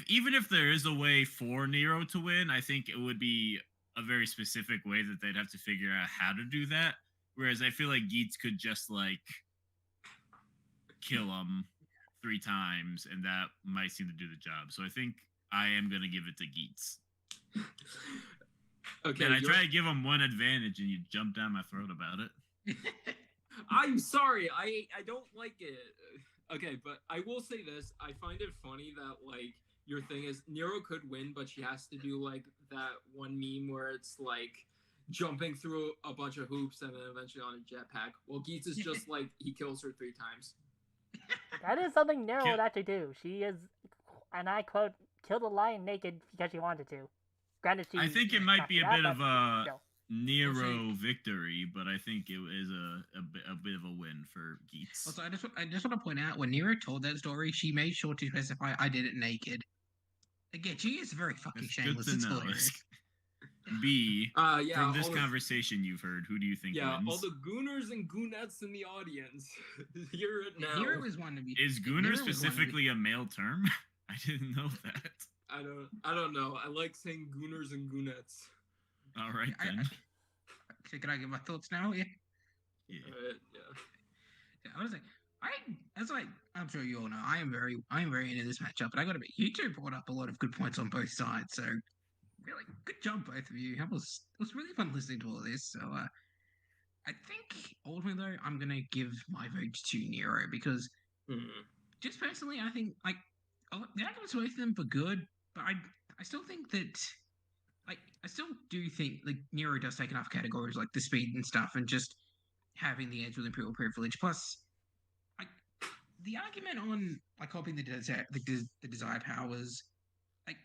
even if there is a way for Nero to win, I think it would be a very specific way that they'd have to figure out how to do that. Whereas I feel like Geats could just like kill him 3 times, and that might seem to do the job. So I think I am gonna give it to Geats. Okay. And I try to give him one advantage, and you jump down my throat about it. I'm sorry. I don't like it. Okay, but I will say this. I find it funny that, like, your thing is Nero could win, but she has to do, like, that one meme where it's, like, jumping through a bunch of hoops and then eventually on a jetpack. Well, Geats is just, like, he kills her 3 times. That is something Nero would actually do. She is, and I quote, killed a lion naked because she wanted to. Granted, I think it might be a bit of a Nero victory, but I think it is a bit of a win for Geats. Also, I just want to point out, when Nero told that story, she made sure to specify, I did it naked. Again, she is very fucking shameless. It's hilarious. B, from this conversation you've heard, who do you think wins? All the gooners and goonettes in the audience. Hear it now. Nero is one to be. Is gooner specifically a male term? I didn't know that. I don't know. I like saying gooners and goonettes. All right then. Can I give my thoughts now? Yeah. Yeah. I was like, I'm sure you all know, I am very into this matchup, but I got to be. You two brought up a lot of good points on both sides, so really good job, both of you. It was really fun listening to all this. So I think ultimately though, I'm gonna give my vote to Nero because just personally, I think like the arguments for both of them were good, but I still think that I still do think like Nero does take enough categories like the speed and stuff, and just having the edge with imperial privilege. Plus, like the argument on like copying the desire powers, like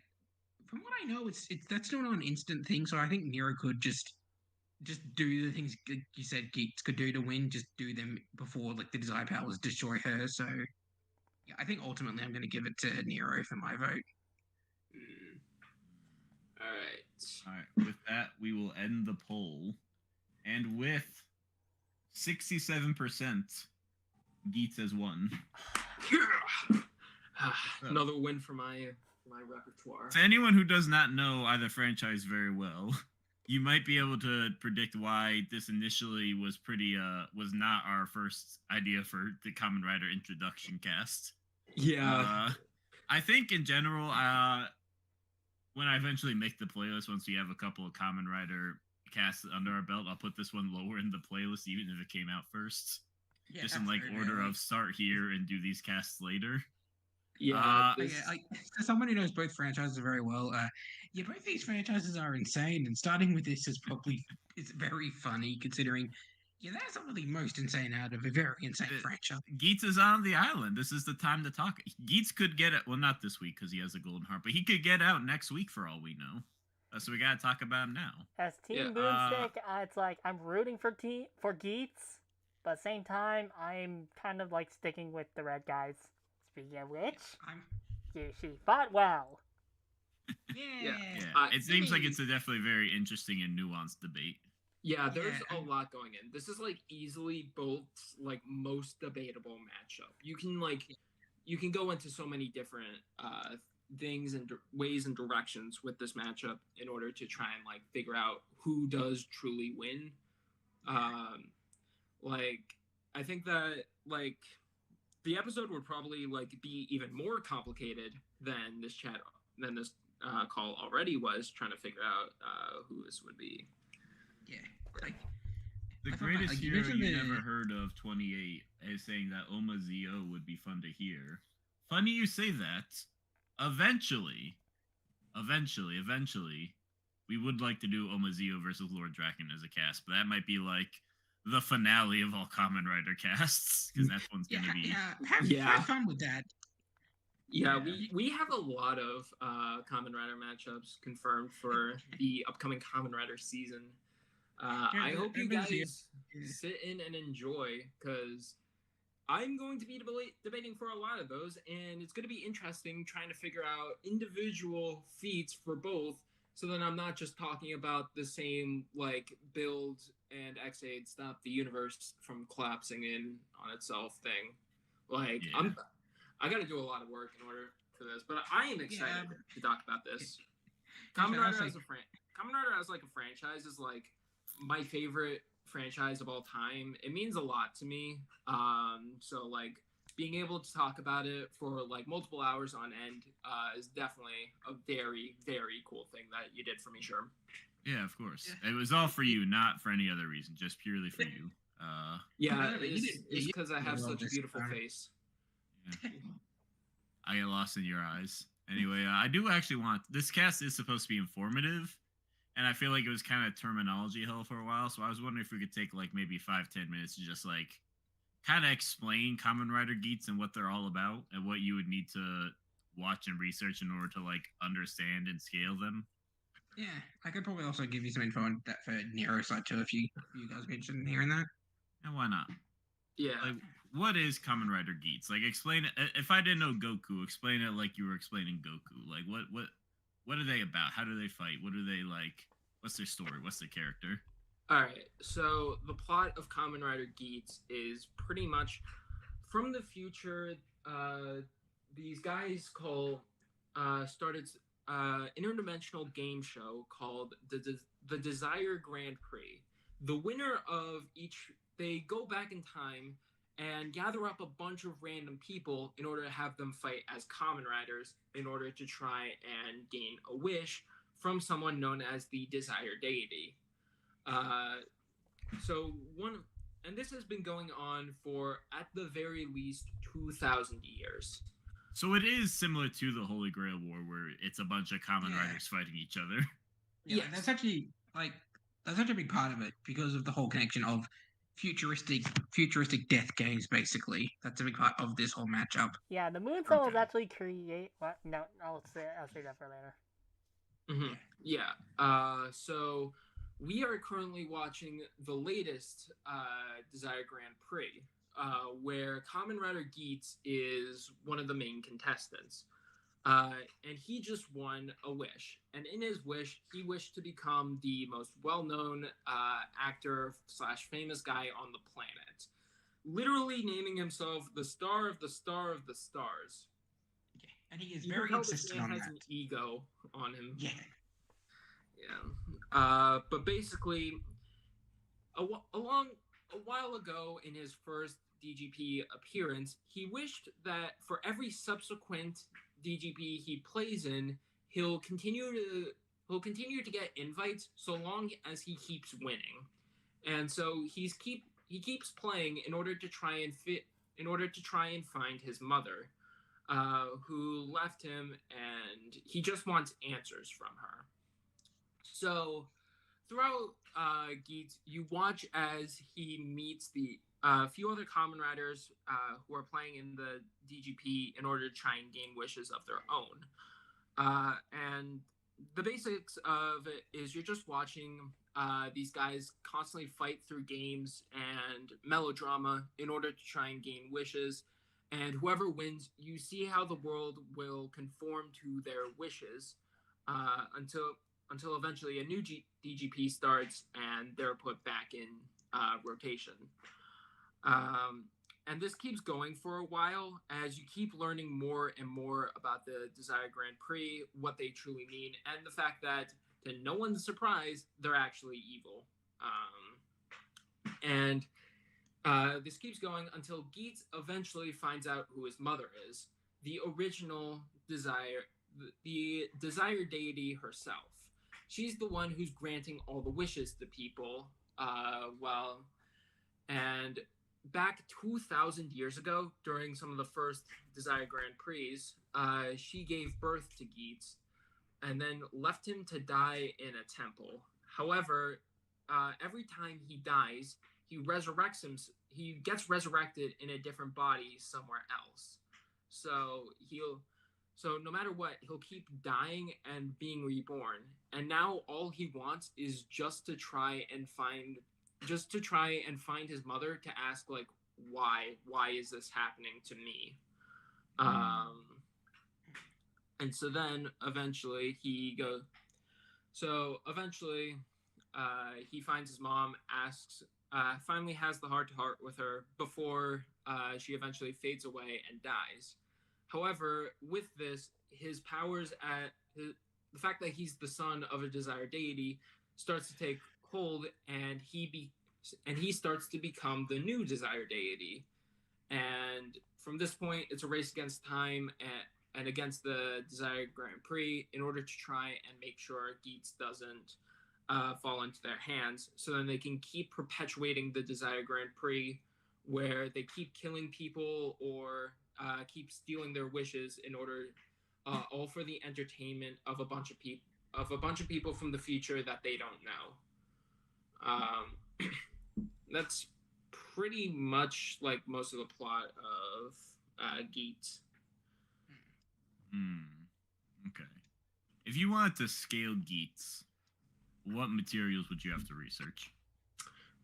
from what I know, it's that's not an instant thing. So I think Nero could just do the things like you said Geats could do to win, just do them before like the desire powers destroy her. So yeah, I think ultimately I'm going to give it to Nero for my vote. All right. All right. With that, we will end the poll, and with 67%, Geats has won. Another win for my repertoire. To anyone who does not know either franchise very well, you might be able to predict why this initially was was not our first idea for the Kamen Rider introduction cast. Yeah. I think in general, when I eventually make the playlist, once we have a couple of Kamen Rider casts under our belt, I'll put this one lower in the playlist, even if it came out first. Yeah, just in like order of start here and do these casts later. Yeah, for someone who knows both franchises very well, both these franchises are insane, and starting with this is very funny considering, they're some of the most insane out of a very insane franchise. Geats is on the island. This is the time to talk. Geats could get it. Well, not this week because he has a golden heart, but he could get out next week for all we know. So we gotta talk about him now. As Team Boomstick, it's like I'm rooting for Geats, but at the same time, I'm kind of like sticking with the red guys. Speaking of which, she fought well. Yeah. It seems like it's a definitely very interesting and nuanced debate. Yeah, there's a lot going in. This is like easily both like most debatable matchup. You can go into so many different things and ways and directions with this matchup in order to try and like figure out who does truly win. I think that like the episode would probably like be even more complicated than this call already was, trying to figure out who this would be. Yeah, like the greatest hero you never heard of 28 is saying that Omazeo would be fun to hear. Funny you say that. Eventually, we would like to do Omazeo versus Lord Draken as a cast, but that might be like the finale of all Kamen Rider casts, because that one's going to be... Have fun with that. Yeah, we have a lot of Kamen Rider matchups confirmed for the upcoming Kamen Rider season. I hope you guys sit in and enjoy, because I'm going to be debating for a lot of those, and it's going to be interesting trying to figure out individual feats for both, so that I'm not just talking about the same like build and X-Aid stop the universe from collapsing in on itself thing. I got to do a lot of work in order for this, but I am excited to talk about this. Kamen Rider as like a franchise is like my favorite franchise of all time. It means a lot to me. So like being able to talk about it for like multiple hours on end is definitely a very, very cool thing that you did for me, Sherm. Yeah, of course. It was all for you, not for any other reason, just purely for you. It's because I have such a beautiful face. Yeah. I get lost in your eyes. Anyway, I do actually want... This cast is supposed to be informative, and I feel like it was kind of terminology hell for a while, so I was wondering if we could take like maybe 5-10 minutes to just like kind of explain Kamen Rider Geats and what they're all about and what you would need to watch and research in order to like understand and scale them. Yeah, I could probably also give you some info on that for Nero side too, if you guys are interested in hearing that. And why not? Yeah. Like, what is Kamen Rider Geats? Like, explain it. If I didn't know Goku, explain it like you were explaining Goku. Like, what are they about? How do they fight? What do they like? What's their story? What's their character? All right. So the plot of Kamen Rider Geats is pretty much from the future. These guys started interdimensional game show called the Desire Grand Prix. The winner of each, they go back in time and gather up a bunch of random people in order to have them fight as Kamen Riders in order to try and gain a wish from someone known as the Desire Deity. So and this has been going on for at the very least 2,000 years. So it is similar to the Holy Grail War, where it's a bunch of Kamen Yeah. Riders fighting each other. Yeah, Yes. that's actually a big part of it because of the whole connection of futuristic death games. Basically, that's a big part of this whole matchup. Yeah, the Moon Souls Okay. actually create. What? No, I'll say that for later. Mm-hmm. Yeah. So we are currently watching the latest Desire Grand Prix, where Kamen Rider Geats is one of the main contestants. And he just won a wish. And in his wish, he wished to become the most well-known actor / famous guy on the planet. Literally naming himself the star of the star of the stars. Yeah, and he is You very can tell this insistent man on has that. an ego on him. Yeah. Yeah. But basically, a while ago in his first DGP appearance, he wished that for every subsequent DGP he plays in, he'll continue to get invites so long as he keeps winning. And so he keeps playing in order to try and find his mother, who left him, and he just wants answers from her. So throughout Geats, you watch as he meets the few other Kamen Riders who are playing in the DGP in order to try and gain wishes of their own. And the basics of it is you're just watching these guys constantly fight through games and melodrama in order to try and gain wishes. And whoever wins, you see how the world will conform to their wishes until eventually a new DGP starts and they're put back in rotation. And this keeps going for a while as you keep learning more and more about the Desire Grand Prix, what they truly mean, and the fact that, to no one's surprise, they're actually evil. And this keeps going until Geats eventually finds out who his mother is, the original Desire, the Desire deity herself. She's the one who's granting all the wishes to people. And back 2,000 years ago, during some of the first Desire Grand Prix, she gave birth to Geats and then left him to die in a temple. However, every time he dies, he resurrects him. He gets resurrected in a different body somewhere else. So no matter what, he'll keep dying and being reborn. And now all he wants is just to try and find his mother, to ask, like, why is this happening to me? And so then eventually he finds his mom, finally has the heart-to-heart with her before she eventually fades away and dies. However, with this, his powers the fact that he's the son of a Desire deity starts to take hold, and he starts to become the new Desire deity. And from this point, it's a race against time and against the Desire Grand Prix in order to try and make sure Geats doesn't fall into their hands, so then they can keep perpetuating the Desire Grand Prix, where they keep killing people or keep stealing their wishes in order, all for the entertainment of a bunch of people from the future that they don't know. That's pretty much like most of the plot of Geats. Okay. If you wanted to scale Geats, what materials would you have to research?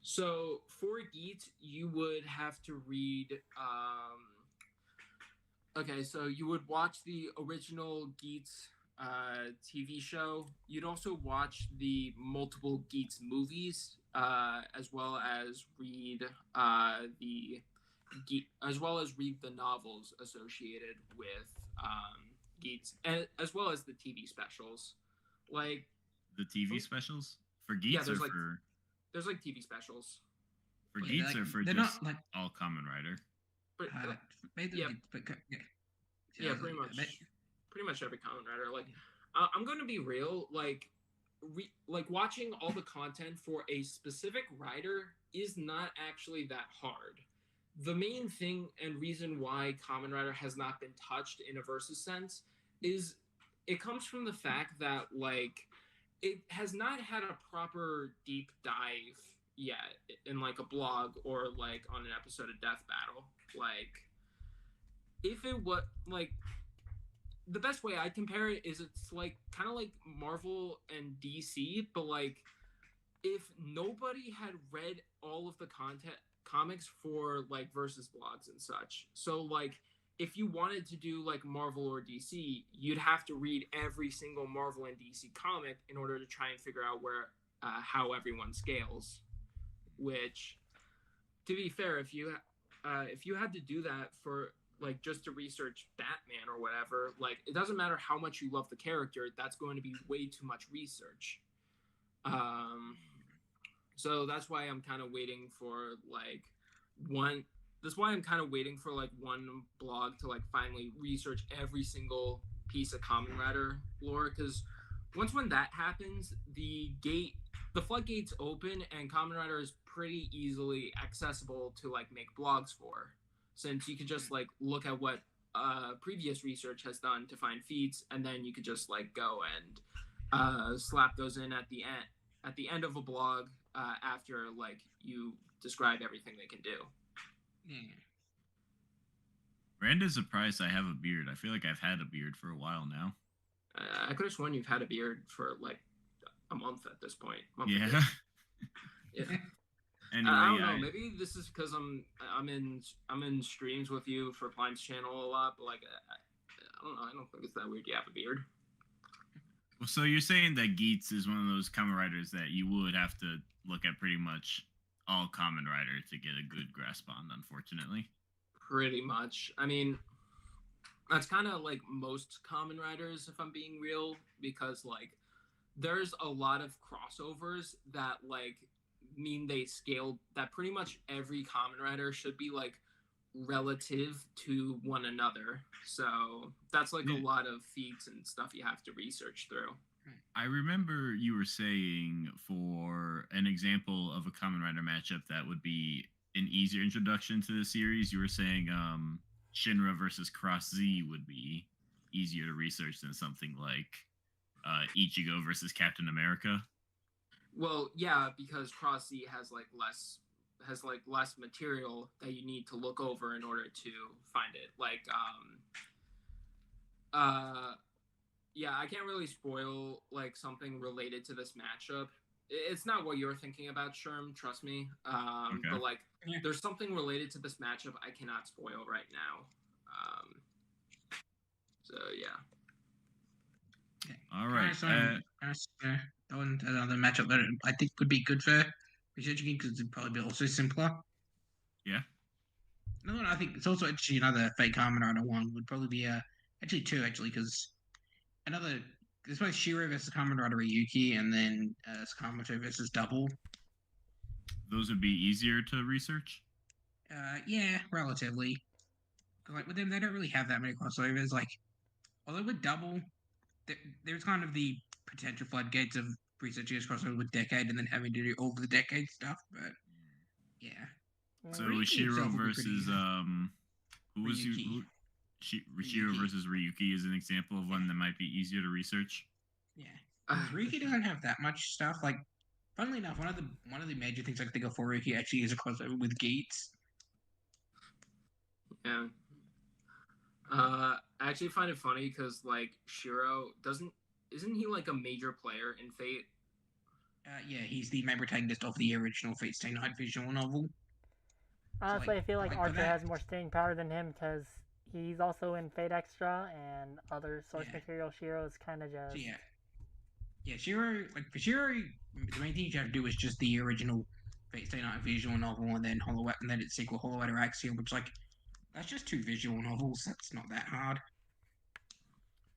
So for Geats, you would have to read. Okay, so you would watch the original Geats TV show. You'd also watch the multiple Geats movies, as well as read the novels associated with Geats, as well as the TV specials, like the TV specials for Geats, yeah, there's for TV specials for Geats, or for they're just not like all Kamen Rider. but yeah, pretty much every Kamen Rider. Like, I'm going to be real. Like, watching all the content for a specific writer is not actually that hard. The main thing and reason why Kamen Rider has not been touched in a versus sense is it comes from the fact that like it has not had a proper deep dive yet in like a blog or like on an episode of Death Battle. Like if it was like the best way I compare it is it's like kind of like Marvel and DC, but like if nobody had read all of the comics for like versus blogs and such. So like if you wanted to do like Marvel or DC, you'd have to read every single Marvel and DC comic in order to try and figure out where how everyone scales. Which, to be fair, if you had to do that for like just to research Batman or whatever, like it doesn't matter how much you love the character, that's going to be way too much research. So that's why I'm kind of waiting for like one. That's why I'm kind of waiting for like one blog to like finally research every single piece of Kamen Rider lore, because when that happens, the floodgates open and Kamen Rider is pretty easily accessible to like make blogs for, since you could just like look at what previous research has done to find feats, and then you could just like go and slap those in at the end of a blog after like you describe everything they can do. Yeah. Miranda's surprised I have a beard. I feel like I've had a beard for a while now. I could have sworn you've had a beard for like a month at this point. Yeah. Yeah. Anyway, I don't know. Maybe this is because I'm in streams with you for Pline's channel a lot, but like I don't know. I don't think it's that weird. You have a beard. Well, so you're saying that Geats is one of those Kamen Riders that you would have to look at pretty much all Kamen Rider to get a good grasp on, unfortunately. Pretty much. I mean, that's kind of like most Kamen Riders, if I'm being real, because like there's a lot of crossovers that like mean they scale, that pretty much every Kamen Rider should be like relative to one another. So that's like a lot of feats and stuff you have to research through. I remember you were saying for an example of a Kamen Rider matchup that would be an easier introduction to the series, you were saying Shinra versus Cross Z would be easier to research than something like Ichigo versus Captain America. Well, yeah, because Cross Z has less material that you need to look over in order to find it. Like yeah, I can't really spoil like something related to this matchup. It's not what you're thinking about, Sherm, trust me. Okay. But like there's something related to this matchup I cannot spoil right now. So yeah. All right. Another matchup that I think would be good for researching because it'd probably be also simpler. Yeah. Another one I think it's also actually another fake Kamen Rider one would probably be actually two because there's both Shiro versus Kamen Rider Ryuki and then Sakamoto versus Double. Those would be easier to research? Yeah, relatively. Like with them, they don't really have that many crossovers. Like, although with Double, there's kind of the potential floodgates of researching this crossover with Decade and then having to do all the Decade stuff. But yeah. So Shiro versus who was you? Shiro versus Ryuki is an example of one that might be easier to research. Yeah, Ryuki doesn't have that much stuff. Like, funnily enough, one of the major things I think of for Ryuki actually is a crossover with Geats. Yeah. I actually find it funny because like Shiro isn't he like a major player in Fate? Yeah, he's the main protagonist of the original Fate Stay Night visual novel. Honestly, so, like, I feel like Archer that, has more staying power than him because he's also in Fate Extra and other source material. Shiro is kind of just... So, yeah, Shiro, like, for Shiro, the main thing you have to do is just the original Fate Stay Night visual novel and then its sequel, Hollow Eater Axiom, which, like, that's just 2 visual novels. That's not that hard.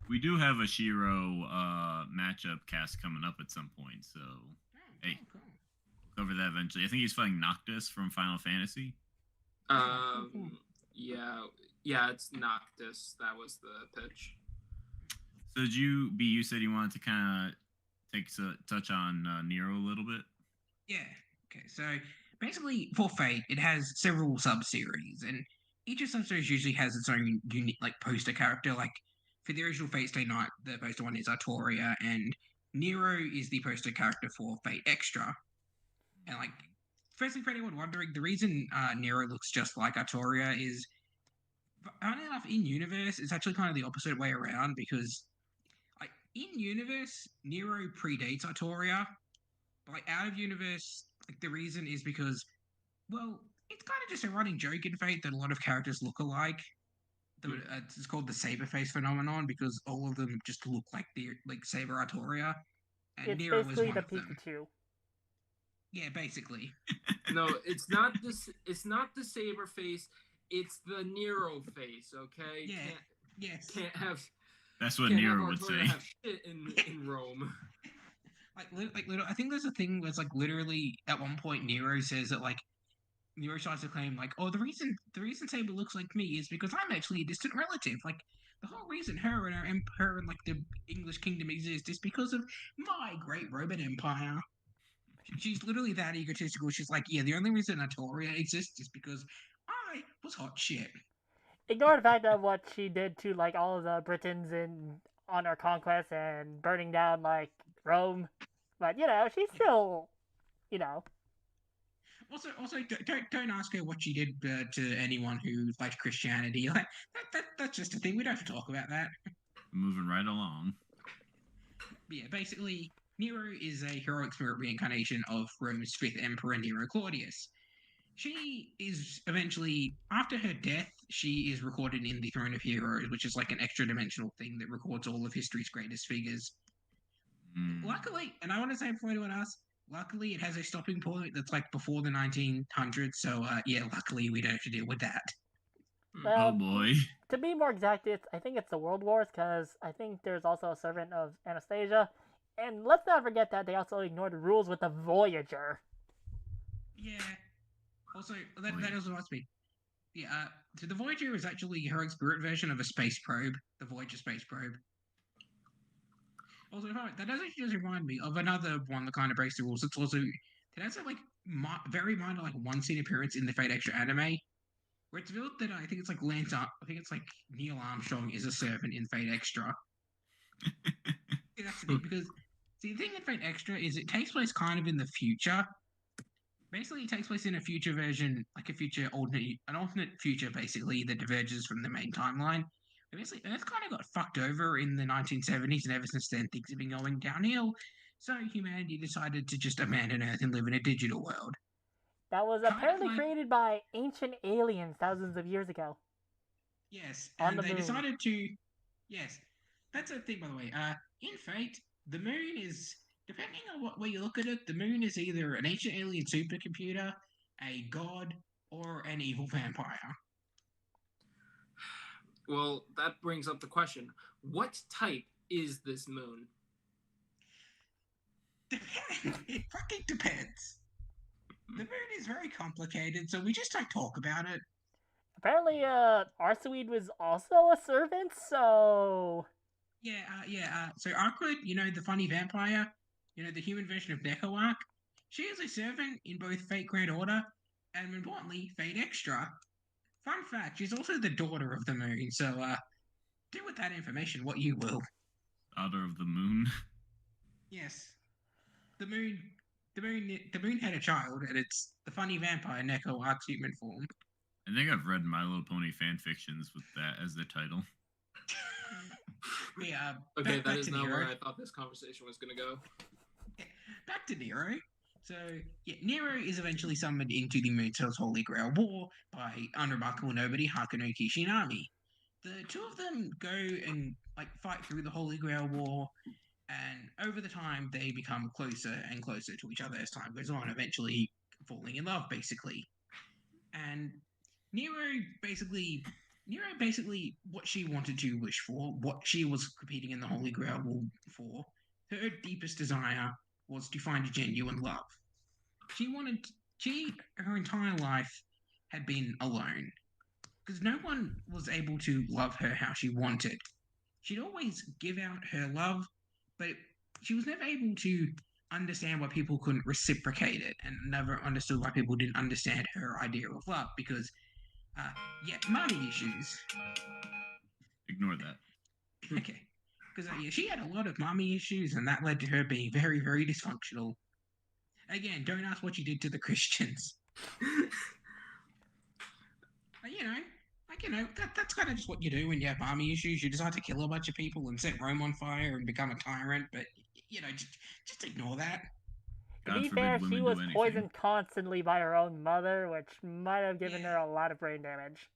We do have a Shiro matchup cast coming up at some point, so hey, cool. Cover that eventually. I think he's fighting Noctis from Final Fantasy. Yeah, it's Noctis. That was the pitch. So you said you wanted to kind of takes a touch on Nero a little bit. Yeah. Okay. So basically, for Fate, it has several sub-series, and each of sub-series usually has its own unique, like, poster character. Like for the original Fate Stay Night, the poster one is Artoria, and Nero is the poster character for Fate Extra. And like, firstly, for anyone wondering, the reason Nero looks just like Artoria is, funny enough, in universe, it's actually kind of the opposite way around because, like, in universe, Nero predates Artoria, but like out of universe, like the reason is because, well, it's kind of just a running joke in Fate that a lot of characters look alike. It's called the Saber Face phenomenon because all of them just look like the Saber Artoria, and It's Nero is basically one the of them. Pikachu. Yeah, basically. No, it's not this. It's not the saber face. It's the Nero face. Okay. Yeah. Yes. Can't have. That's what Can't Nero have would Artoria say. have shit in Rome. I think there's a thing where it's like literally at one point Nero says that like Nero tries to claim like, oh, the reason Saber looks like me is because I'm actually a distant relative. Like the whole reason her and like the English kingdom exist is because of my great Roman Empire. She's literally that egotistical. She's like, yeah, the only reason Artoria exists is because I was hot shit. Ignore the fact of what she did to like all of the Britons on her conquest and burning down like Rome, but she's still, you know. Also, don't ask her what she did to anyone who liked Christianity. Like that's just a thing. We don't have to talk about that. Moving right along. But yeah, basically, Nero is a heroic spirit reincarnation of Rome's fifth emperor, Nero Claudius. She is eventually, after her death, she is recorded in the Throne of Heroes, which is like an extra dimensional thing that records all of history's greatest figures. Luckily, and I want to say before anyone asks, luckily it has a stopping point that's like before the 1900s. So yeah, luckily we don't have to deal with that. Oh boy. To be more exact, I think it's the World Wars because I think there's also a servant of Anastasia, and let's not forget that they also ignored the rules with the Voyager. Yeah. Also, that also must be. Yeah. So the Voyager is actually her spirit version of a space probe, the Voyager space probe. Also, that does actually just remind me of another one that kind of breaks the rules. It's also it has a like very minor like one scene appearance in the Fate Extra anime, where it's revealed that I think it's like I think it's like Neil Armstrong is a servant in Fate Extra. That's the thing because the thing in Fate Extra is it takes place kind of in the future. Basically, it takes place in a future version, like an alternate future, basically that diverges from the main timeline. But basically, Earth kind of got fucked over in the 1970s, and ever since then, things have been going downhill. So humanity decided to just abandon Earth and live in a digital world. That was apparently created by ancient aliens thousands of years ago. Yes, and they decided to. Yes, that's a thing, by the way. In Fate, the moon is, depending on what way you look at it, the moon is either an ancient alien supercomputer, a god, or an evil vampire. Well, that brings up the question: what type is this moon? Depends. It fucking depends. The moon is very complicated, so we just don't talk about it. Apparently, Arsuid was also a servant, so... So Arquid, the funny vampire, the human version of Nekoark, she is a servant in both Fate Grand Order and, importantly, Fate Extra. Fun fact, she's also the daughter of the moon, so, do with that information what you will. Daughter of the moon? Yes. The moon had a child, and it's the funny vampire Nekoark's human form. I think I've read My Little Pony fan fictions with that as the title. Yeah. Okay, that is not where I thought this conversation was going to go. Back to Nero. So, yeah, Nero is eventually summoned into the Moonsail's Holy Grail War by unremarkable nobody Hakuno Kishinami. The two of them go and fight through the Holy Grail War, and over the time they become closer and closer to each other as time goes on, eventually falling in love, basically. And Nero basically what she wanted to wish for, what she was competing in the Holy Grail War for, her deepest desire was to find a genuine love. Her entire life had been alone because no one was able to love her how she wanted. She'd always give out her love, but she was never able to understand why people couldn't reciprocate it, and never understood why people didn't understand her idea of love because, mommy issues. Ignore that. Okay, because she had a lot of mommy issues, and that led to her being very, very dysfunctional. Again, don't ask what she did to the Christians. That's kind of just what you do when you have mommy issues. You decide to kill a bunch of people and set Rome on fire and become a tyrant, but, just ignore that. To be God fair, forbid she women was do anything. poisoned constantly by her own mother, which might have given her a lot of brain damage.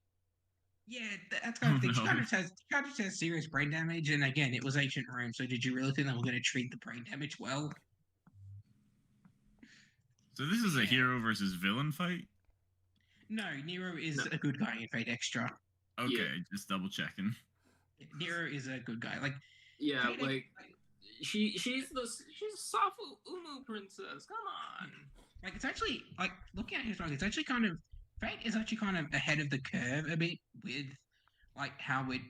Yeah, that's kind of thing. No. She kind of has serious brain damage, and again, it was ancient Rome, so did you really think they were going to treat the brain damage well? So this is a hero versus villain fight? No, Nero is a good guy in Fate Extra. Okay, just double checking. Nero is a good guy. She's a Safu Umu princess. Come on. It's actually looking at his it's actually kind of Fate is actually kind of ahead of the curve a bit with how it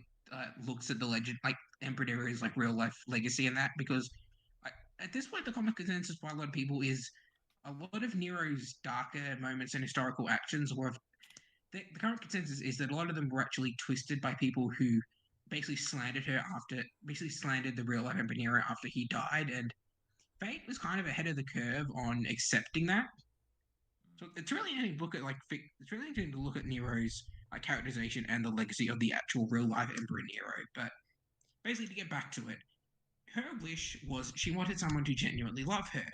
looks at the legend, Emperor Nero's real life legacy and that, because at this point the comic consensus by a lot of people is a lot of Nero's darker moments and historical actions were. The current consensus is that a lot of them were actually twisted by people who basically slandered the real life Emperor Nero after he died, and Fate was kind of ahead of the curve on accepting that. So it's really interesting to look at Nero's characterization and the legacy of the actual real life Emperor Nero. But basically, to get back to it, her wish was she wanted someone to genuinely love her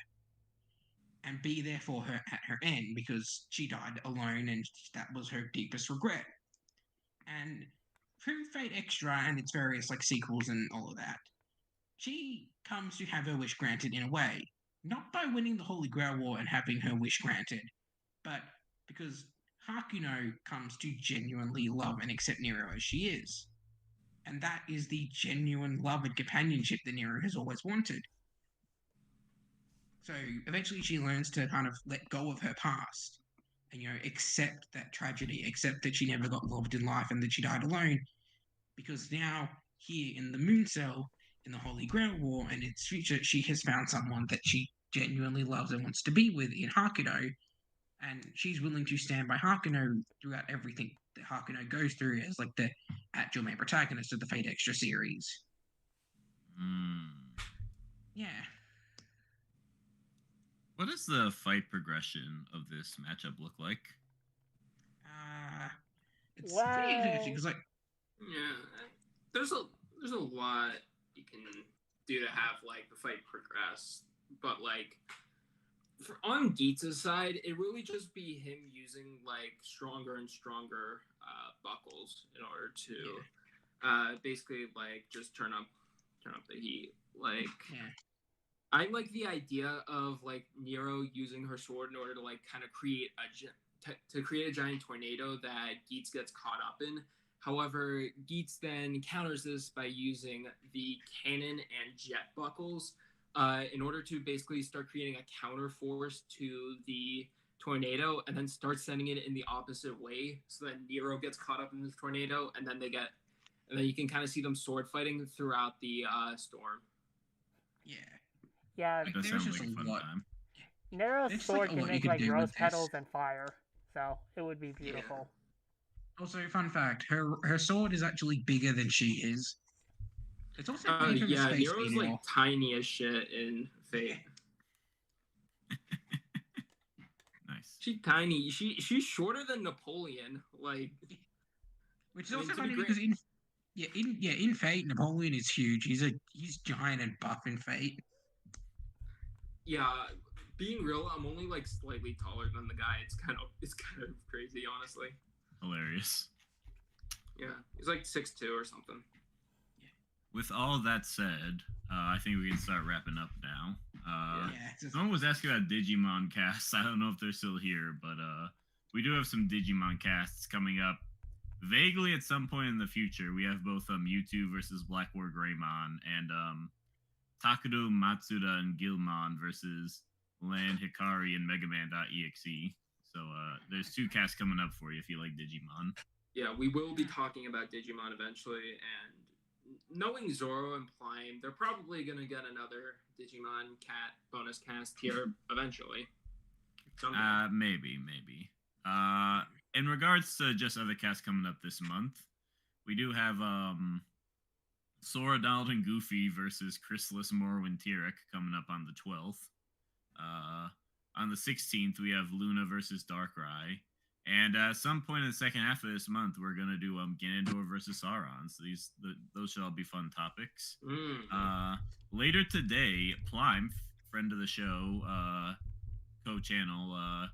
and be there for her at her end, because she died alone and that was her deepest regret. And through Fate Extra and its various sequels and all of that, she comes to have her wish granted in a way, not by winning the Holy Grail War and having her wish granted, but because Hakuno comes to genuinely love and accept Nero as she is. And that is the genuine love and companionship that Nero has always wanted. So eventually she learns to kind of let go of her past and, accept that tragedy, accept that she never got loved in life and that she died alone. Because now, here in the Moon Cell, in the Holy Grail War and its future, she has found someone that she genuinely loves and wants to be with in Hakuno. And she's willing to stand by Hakuno throughout everything that Hakuno goes through as the actual main protagonist of the Fate Extra series. Yeah. What does the fight progression of this matchup look like? It's pretty interesting because there's a lot you can do to have the fight progress, but on Geats' side, it really just be him using stronger and stronger buckles in order to basically just turn up the heat. I like the idea of Nero using her sword in order to kind of create a giant tornado that Geats gets caught up in. However, Geats then counters this by using the cannon and jet buckles in order to basically start creating a counter force to the tornado, and then start sending it in the opposite way, so that Nero gets caught up in the tornado, and then you can kind of see them sword fighting throughout the storm. Yeah, That sounds like a fun time. Nero's sword can make rose petals and fire, so it would be beautiful. Yeah. Also, fun fact: her sword is actually bigger than she is. It's also Nero's tiny as shit in Fate. Nice. She's tiny. She's shorter than Napoleon. Which is also funny because in Fate, Napoleon is huge. He's giant and buff in Fate. Yeah, being real, I'm only slightly taller than the guy. It's kind of crazy, honestly. Hilarious. Yeah, he's 6'2" or something. With all that said, I think we can start wrapping up now. Someone was asking about Digimon casts. I don't know if they're still here, but we do have some Digimon casts coming up vaguely at some point in the future. We have both Mewtwo versus Black War Greymon and Takudo, Matsuda, and Gilmon versus Land, Hikari, and Megaman.exe. So there's 2 casts coming up for you if you like Digimon. Yeah, we will be talking about Digimon eventually, and knowing Zoro and Prime, they're probably gonna get another Digimon Cat bonus cast here eventually. Maybe. In regards to just other casts coming up this month, we do have Sora, Donald, and Goofy versus Chrysalis, Morrowind, Tyrek coming up on the 12th. On the 16th, we have Luna versus Darkrai. And at some point in the second half of this month, we're gonna do Ganondorf versus Sauron. So those should all be fun topics. Later today, Plime, friend of the show, co-channel,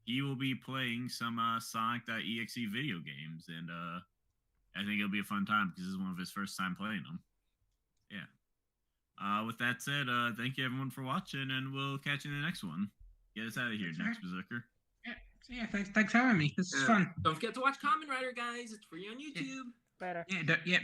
he will be playing some Sonic.exe video games, and I think it'll be a fun time because this is one of his first time playing them. Yeah. With that said, thank you everyone for watching, and we'll catch you in the next one. Get us out of here, next Berserker. Yeah, thanks for having me. This is fun. Don't forget to watch Kamen Rider, guys. It's free on YouTube. Better. Yeah, yep.